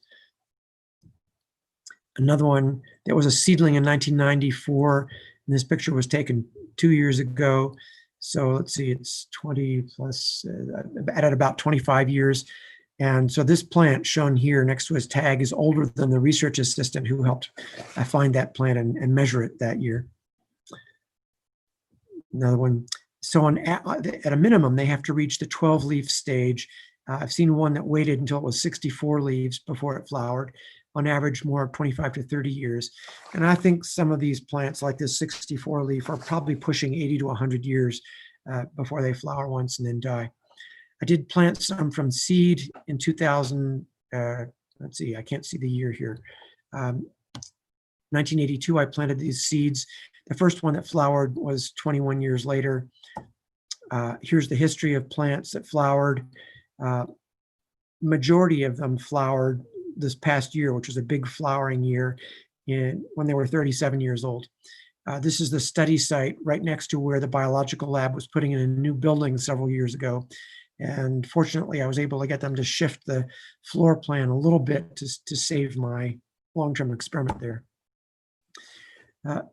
Another one that was a seedling in 1994. And this picture was taken 2 years ago. So let's see, it's 20 plus, at about 25 years. And so this plant shown here next to his tag is older than the research assistant who helped find that plant and measure it that year. Another one. So at a minimum, they have to reach the 12 leaf stage. I've seen one that waited until it was 64 leaves before it flowered, on average more 25 to 30 years. And I think some of these plants like this 64 leaf are probably pushing 80 to 100 years before they flower once and then die. I did plant some from seed in 2000, let's see, I can't see the year here. 1982, I planted these seeds. The first one that flowered was 21 years later. Here's the history of plants that flowered. Majority of them flowered this past year, which was a big flowering year when they were 37 years old. This is the study site right next to where the biological lab was putting in a new building several years ago. And fortunately, I was able to get them to shift the floor plan a little bit to save my long-term experiment there.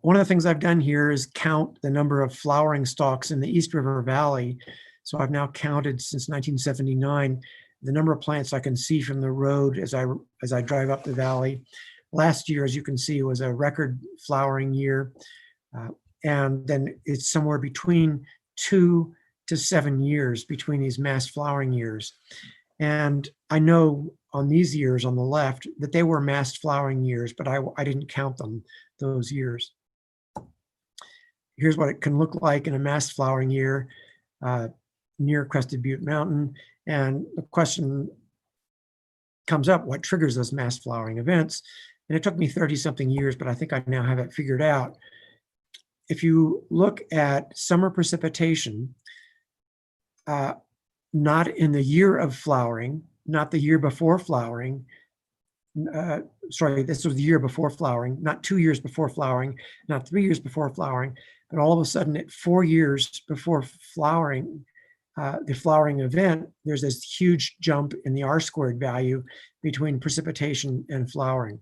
One of the things I've done here is count the number of flowering stalks in the East River Valley. So I've now counted since 1979 the number of plants I can see from the road as I drive up the valley. Last year, as you can see, was a record flowering year. And then it's somewhere between 2 to 7 years between these mass flowering years. And I know on these years on the left that they were mass flowering years, but I didn't count them those years. Here's what it can look like in a mass flowering year near Crested Butte Mountain. And the question comes up, what triggers those mass flowering events? And it took me 30 something years, but I think I now have it figured out. If you look at summer precipitation, not in the year of flowering, not the year before flowering, sorry, this was the year before flowering, not 2 years before flowering, not 3 years before flowering, but all of a sudden at 4 years before flowering, the flowering event, there's this huge jump in the R-squared value between precipitation and flowering.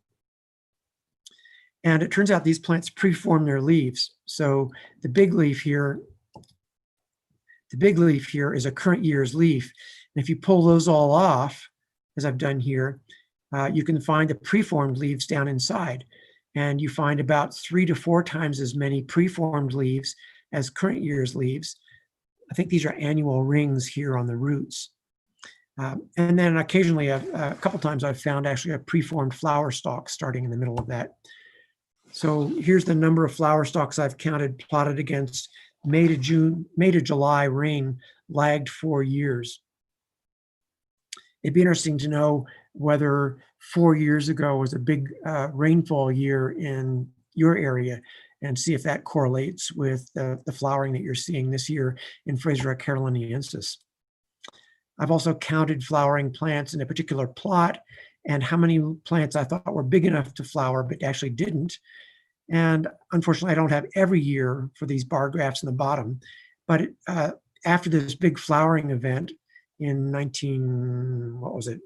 And it turns out these plants preform their leaves. So the big leaf here is a current year's leaf. And if you pull those all off, as I've done here, you can find the preformed leaves down inside. And you find about 3 to 4 times as many preformed leaves as current year's leaves. I think these are annual rings here on the roots. And then occasionally, a couple times I've found actually a preformed flower stalk starting in the middle of that. So here's the number of flower stalks I've counted plotted against May to July ring lagged 4 years. It'd be interesting to know whether 4 years ago was a big rainfall year in your area and see if that correlates with the flowering that you're seeing this year in Frasera caroliniensis. I've also counted flowering plants in a particular plot and how many plants I thought were big enough to flower but actually didn't. And unfortunately, I don't have every year for these bar graphs in the bottom, but after this big flowering event in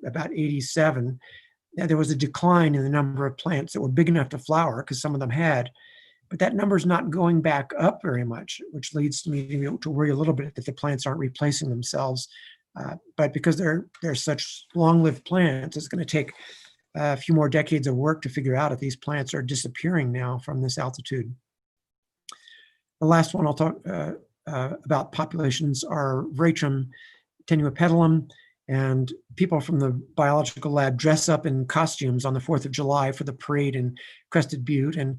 about 87, there was a decline in the number of plants that were big enough to flower, because some of them had, but that number's not going back up very much, which leads me to worry a little bit that the plants aren't replacing themselves. But because they're such long-lived plants, it's going to take a few more decades of work to figure out if these plants are disappearing now from this altitude. The last one I'll talk about populations are Veratrum tenuipetalum, and people from the biological lab dress up in costumes on the 4th of July for the parade in Crested Butte, and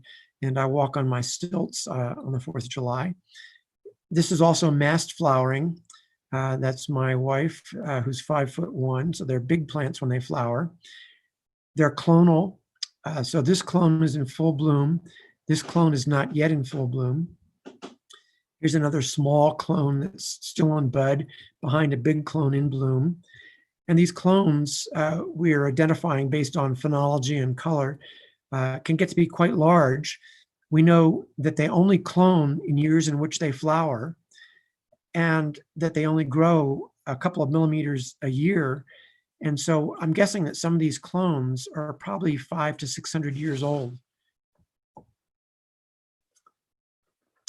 I walk on my stilts on the 4th of July. This is also mast flowering. That's my wife, who's 5'1", so they're big plants when they flower. They're clonal, so this clone is in full bloom. This clone is not yet in full bloom. Here's another small clone that's still on bud behind a big clone in bloom. And these clones we are identifying based on phenology and color can get to be quite large. We know that they only clone in years in which they flower, and that they only grow a couple of millimeters a year. And so I'm guessing that some of these clones are probably 500 to 600 years old.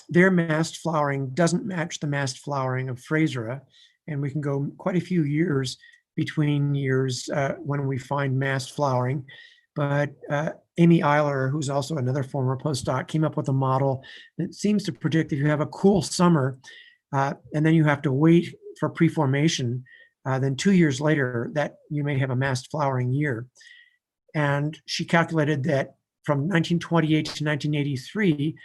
Their mast flowering doesn't match the mast flowering of Frasera, and we can go quite a few years between years when we find mast flowering. But Amy Eiler, who's also another former postdoc, came up with a model that seems to predict if you have a cool summer and then you have to wait for preformation, then 2 years later that you may have a mast flowering year. And she calculated that from 1928 to 1983,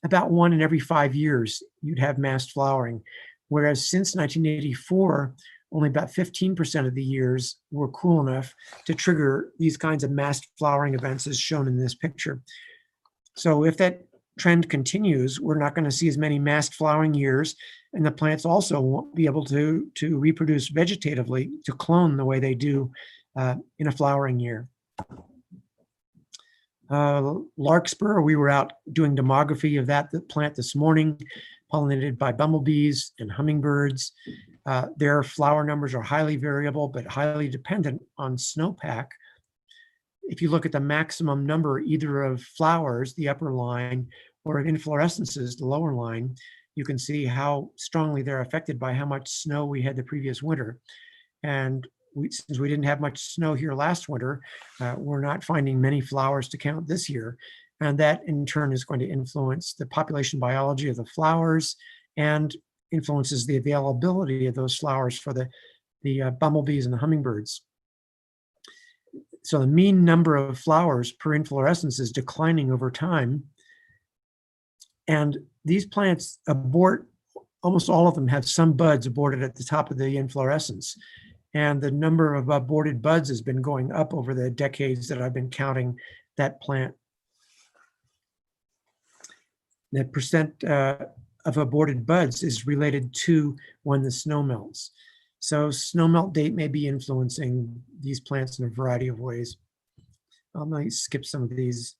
about 1 in every 5 years you'd have mast flowering, whereas since 1984, only about 15% of the years were cool enough to trigger these kinds of mast flowering events as shown in this picture. So if that trend continues, we're not going to see as many mast flowering years, and the plants also won't be able to reproduce vegetatively, to clone the way they do in a flowering year. Larkspur, we were out doing demography of that plant this morning, pollinated by bumblebees and hummingbirds. Their flower numbers are highly variable, but highly dependent on snowpack. If you look at the maximum number either of flowers, the upper line, or of inflorescences, the lower line, you can see how strongly they're affected by how much snow we had the previous winter. And since we didn't have much snow here last winter, we're not finding many flowers to count this year. And that in turn is going to influence the population biology of the flowers and influences the availability of those flowers for the bumblebees and the hummingbirds. So the mean number of flowers per inflorescence is declining over time. And these plants abort, almost all of them have some buds aborted at the top of the inflorescence. And the number of aborted buds has been going up over the decades that I've been counting that plant. The percent of aborted buds is related to when the snow melts. So snowmelt date may be influencing these plants in a variety of ways. I'm going to skip some of these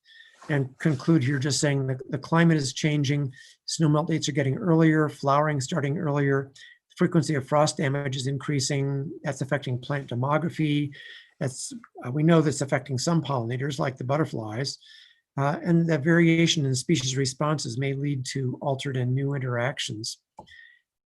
and conclude here just saying that the climate is changing. Snowmelt dates are getting earlier, flowering starting earlier. The frequency of frost damage is increasing. That's affecting plant demography. We know that's affecting some pollinators like the butterflies. And that variation in species responses may lead to altered and new interactions.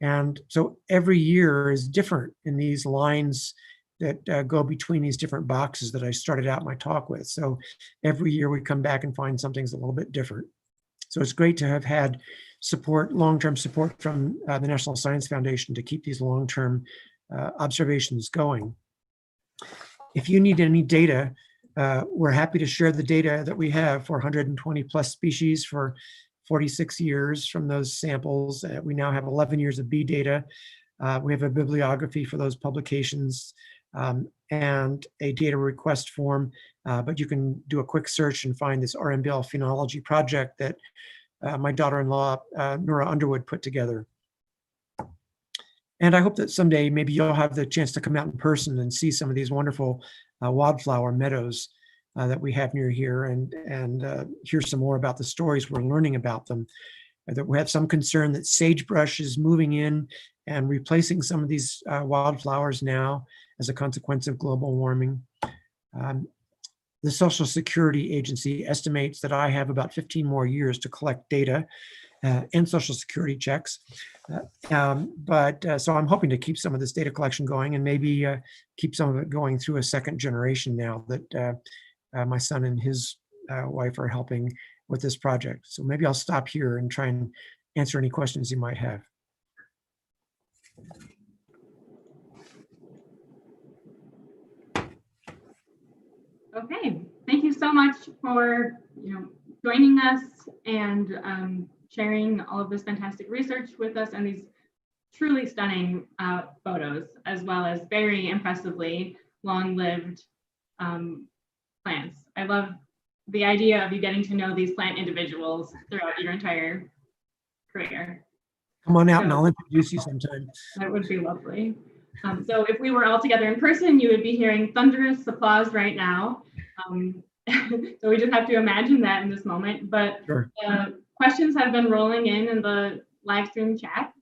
And so every year is different in these lines that go between these different boxes that I started out my talk with. So every year we come back and find something's a little bit different. So it's great to have had support, long-term support from the National Science Foundation to keep these long-term observations going. If you need any data, we're happy to share the data that we have for 120 plus species for 46 years from those samples. We now have 11 years of bee data. We have a bibliography for those publications and a data request form, but you can do a quick search and find this RMBL Phenology project that my daughter-in-law, Nora Underwood, put together. And I hope that someday maybe you'll have the chance to come out in person and see some of these wonderful wildflower meadows that we have near here, and hear some more about the stories we're learning about them. That we have some concern that sagebrush is moving in and replacing some of these wildflowers now as a consequence of global warming. The Social Security Agency estimates that I have about 15 more years to collect data and Social Security checks. So I'm hoping to keep some of this data collection going, and maybe keep some of it going through a second generation now that my son and his wife are helping with this project. So maybe I'll stop here and try and answer any questions you might have. Okay, thank you so much for joining us and sharing all of this fantastic research with us and these truly stunning photos, as well as very impressively long-lived plants. I love the idea of you getting to know these plant individuals throughout your entire career. Come on out and I'll introduce you sometime. That would be lovely. So if we were all together in person, you would be hearing thunderous applause right now. So we just have to imagine that in this moment. But Sure. Questions have been rolling in the live stream chat.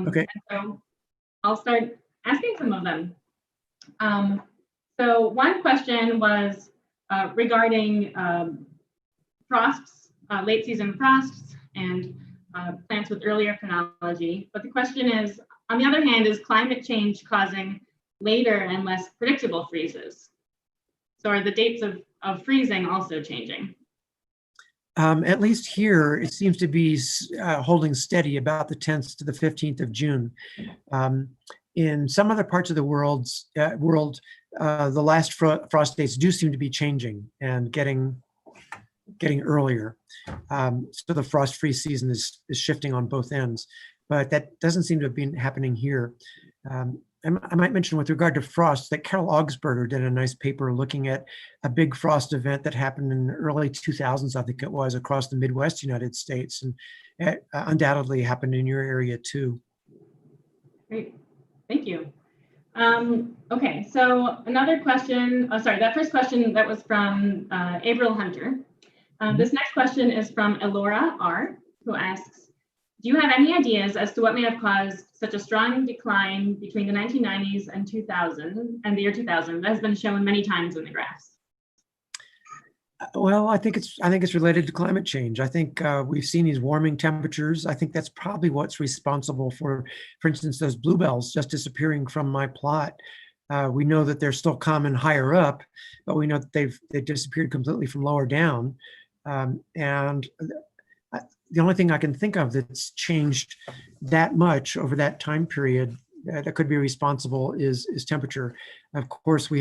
Okay. So I'll start asking some of them. So one question was regarding frosts, late season frosts, and plants with earlier phenology. But the question is, on the other hand, is climate change causing later and less predictable freezes? So are the dates of freezing also changing? At least here, it seems to be holding steady about the 10th to the 15th of June. In some other parts of the world, the last frost dates do seem to be changing and getting earlier. So the frost-free season is shifting on both ends, but that doesn't seem to have been happening here. I might mention with regard to frost that Carol Augsburger did a nice paper looking at a big frost event that happened in the early 2000s, I think it was, across the Midwest United States, and it undoubtedly happened in your area too. Great, thank you. Okay, so another question, sorry, that first question that was from April Hunter. This next question is from Elora R, who asks, do you have any ideas as to what may have caused such a strong decline between the 1990s and 2000 and the year 2000 that has been shown many times in the graphs? Well, I think it's related to climate change. I think we've seen these warming temperatures. I think that's probably what's responsible for instance, those bluebells just disappearing from my plot. We know that they're still common higher up, but we know that they've disappeared completely from lower down. And the only thing I can think of that's changed that much over that time period that could be responsible is temperature. Of course,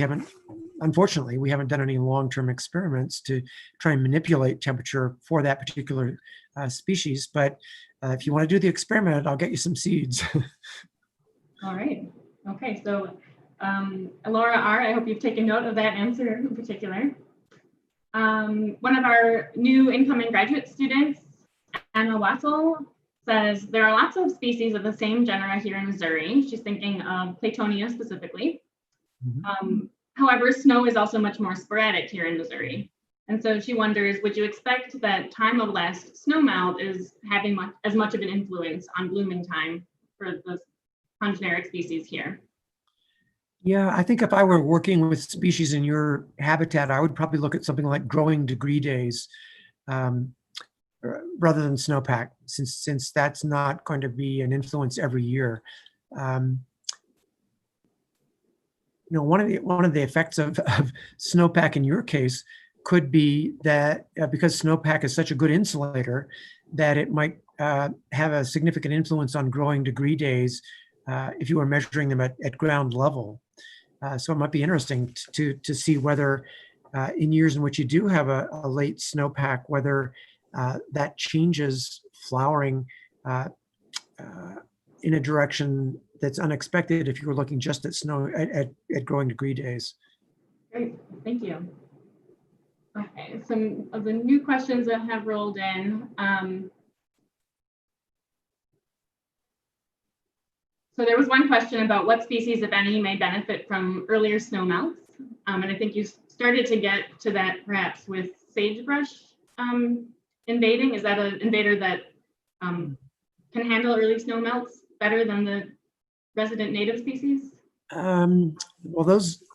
unfortunately, we haven't done any long-term experiments to try and manipulate temperature for that particular species. But if you want to do the experiment, I'll get you some seeds. All right. Okay. So, Laura R., I hope you've taken note of that answer in particular. One of our new incoming graduate students, Anna Wassel, says there are lots of species of the same genera here in Missouri. She's thinking of Claytonia specifically. However, snow is also much more sporadic here in Missouri. And so she wonders, would you expect that time of last snowmelt is having as much of an influence on blooming time for the congeneric species here? Yeah, I think if I were working with species in your habitat, I would probably look at something like growing degree days rather than snowpack, since that's not going to be an influence every year. One of the effects of snowpack in your case could be that because snowpack is such a good insulator, that it might have a significant influence on growing degree days if you were measuring them at ground level. So it might be interesting to see whether in years in which you do have a late snowpack, whether that changes flowering in a direction that's unexpected if you were looking just at snow at growing degree days. Great, thank you. Okay, some of the new questions that have rolled in. So there was one question about what species, if any, may benefit from earlier snow melts. And I think you started to get to that perhaps with sagebrush invading. Is that an invader that can handle early snow melts better than the resident native species? Well,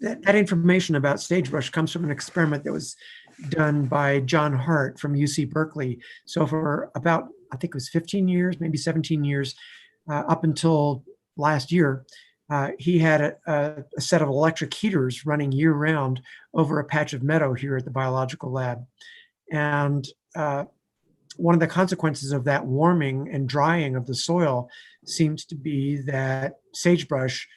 that information about sagebrush comes from an experiment that was done by John Hart from UC Berkeley. So for about, I think it was 15 years, maybe 17 years, up until last year, he had a set of electric heaters running year round over a patch of meadow here at the biological lab. And one of the consequences of that warming and drying of the soil seems to be that sagebrush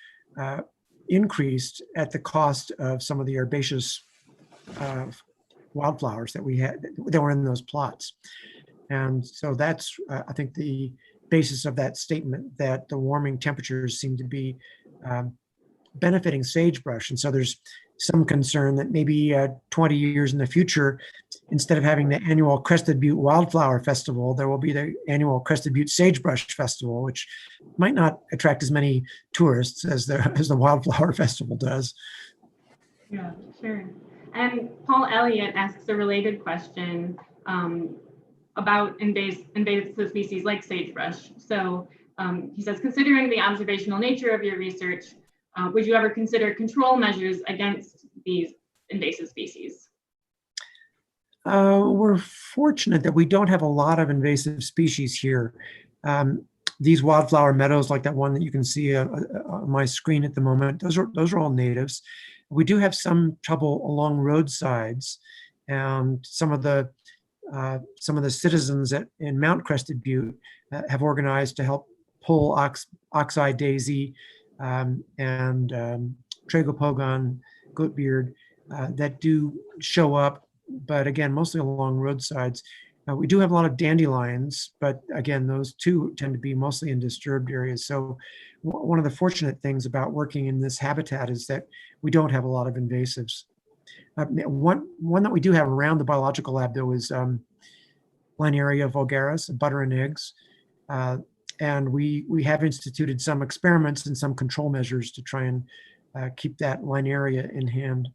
increased at the cost of some of the herbaceous wildflowers that we had that were in those plots. And so that's, I think, the basis of that statement, that the warming temperatures seem to be benefiting sagebrush. And so there's some concern that maybe 20 years in the future, instead of having the annual Crested Butte Wildflower Festival, there will be the annual Crested Butte Sagebrush Festival, which might not attract as many tourists as the Wildflower Festival does. Yeah, sure. And Paul Elliott asks a related question about invasive species like sagebrush. So he says, considering the observational nature of your research, would you ever consider control measures against these invasive species? We're fortunate that we don't have a lot of invasive species here. These wildflower meadows, like that one that you can see on my screen at the moment, those are all natives. We do have some trouble along roadsides, and some of the citizens in Mount Crested Butte have organized to help pull oxeye daisy and tragopogon, goatbeard, that do show up, but again, mostly along roadsides. We do have a lot of dandelions, but again, those too tend to be mostly in disturbed areas. So one of the fortunate things about working in this habitat is that we don't have a lot of invasives. One that we do have around the biological lab, though, is Linaria vulgaris, butter and eggs. And we have instituted some experiments and some control measures to try and keep that Linaria in hand.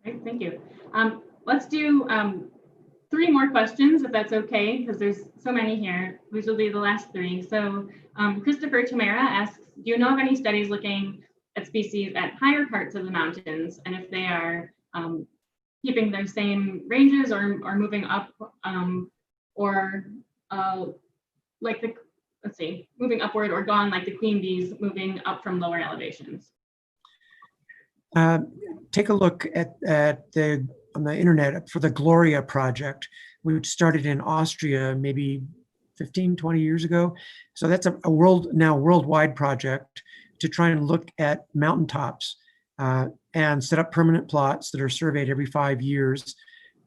Great, thank you. Let's do 3 more questions, if that's okay, because there's so many here. These will be the last 3. So Christopher Tamara asks, do you know of any studies looking at species at higher parts of the mountains, and if they are keeping their same ranges or moving up, or moving upward or gone like the queen bees moving up from lower elevations? Take a look at on the internet for the Gloria project, which started in Austria maybe 15, 20 years ago. So that's a worldwide project to try and look at mountaintops and set up permanent plots that are surveyed every 5 years,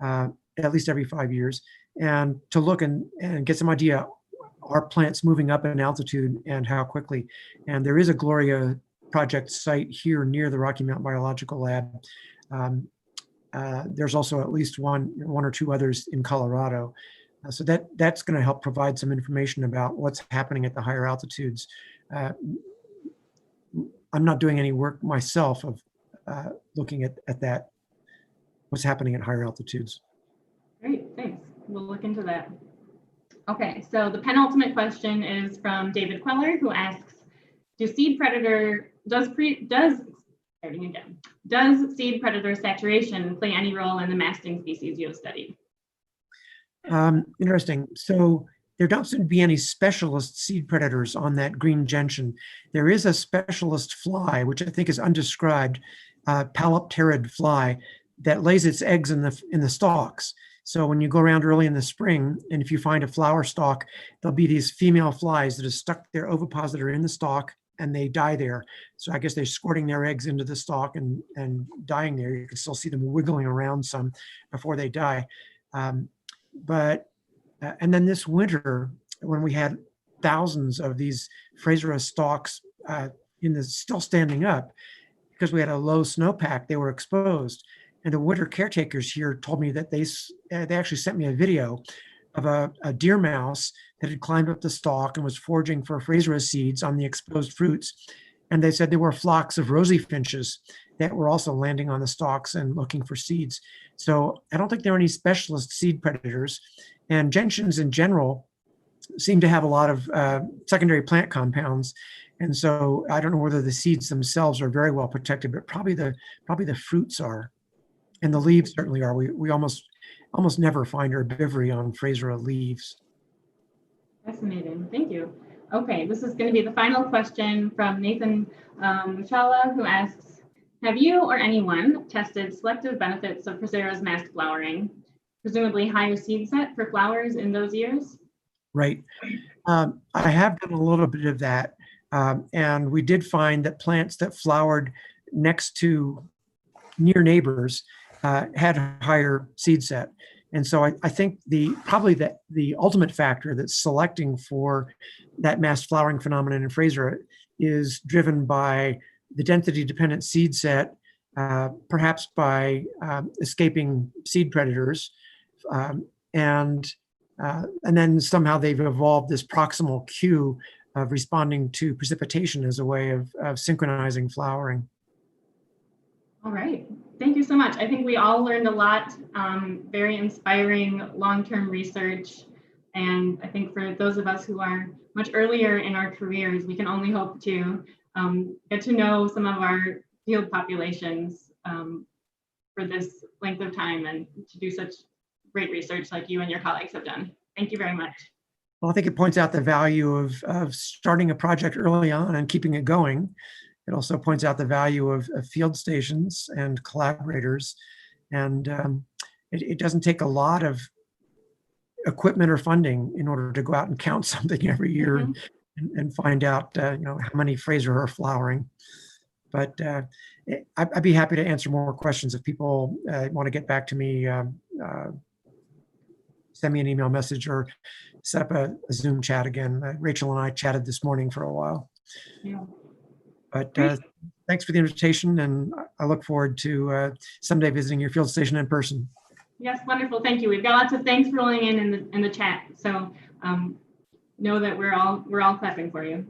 at least every 5 years, and to look and get some idea, are plants moving up in altitude and how quickly? And there is a Gloria project site here near the Rocky Mountain Biological Lab. There's also at least one or two others in Colorado. So that's going to help provide some information about what's happening at the higher altitudes. I'm not doing any work myself of looking at that, what's happening at higher altitudes. Great, thanks. We'll look into that. Okay, so the penultimate question is from David Queller, who asks, does seed predator saturation play any role in the masting species you have studied? Interesting. So there don't seem to be any specialist seed predators on that green gentian. There is a specialist fly, which I think is undescribed, palopterid fly, that lays its eggs in the stalks. So when you go around early in the spring, and if you find a flower stalk, there'll be these female flies that have stuck their ovipositor in the stalk, and they die there. So I guess they're squirting their eggs into the stalk and dying there. You can still see them wiggling around some before they die. And then this winter, when we had thousands of these Frasera stalks still standing up, because we had a low snowpack, they were exposed. And the winter caretakers here told me that they actually sent me a video of a deer mouse that had climbed up the stalk and was foraging for Frasera seeds on the exposed fruits. And they said there were flocks of rosy finches that were also landing on the stalks and looking for seeds. So I don't think there are any specialist seed predators. And gentians in general seem to have a lot of secondary plant compounds. And so I don't know whether the seeds themselves are very well protected, but probably the fruits are. And the leaves certainly are. We almost never find herbivory on Frasera leaves. Fascinating. Thank you. Okay, this is going to be the final question from Nathan Muchala, who asks, have you or anyone tested selective benefits of Frasera's massed flowering, presumably higher seed set for flowers in those years? Right. I have done a little bit of that. And we did find that plants that flowered next to near neighbors had higher seed set. And so I think probably the ultimate factor that's selecting for that mass flowering phenomenon in Frasera is driven by the density dependent seed set, perhaps by escaping seed predators, and then somehow they've evolved this proximal cue of responding to precipitation as a way of synchronizing flowering. All right. Thank you so much. I think we all learned a lot, very inspiring long-term research. And I think for those of us who are much earlier in our careers, we can only hope to get to know some of our field populations for this length of time and to do such great research like you and your colleagues have done. Thank you very much. Well, I think it points out the value of starting a project early on and keeping it going. It also points out the value of field stations and collaborators. And it doesn't take a lot of equipment or funding in order to go out and count something every year and find out how many Frasera are flowering. But I'd be happy to answer more questions if people want to get back to me. Send me an email message or set up a Zoom chat again. Rachel and I chatted this morning for a while. Yeah. But thanks for the invitation, and I look forward to someday visiting your field station in person. Yes, wonderful. Thank you. We've got lots of thanks rolling in the chat. So know that we're all clapping for you.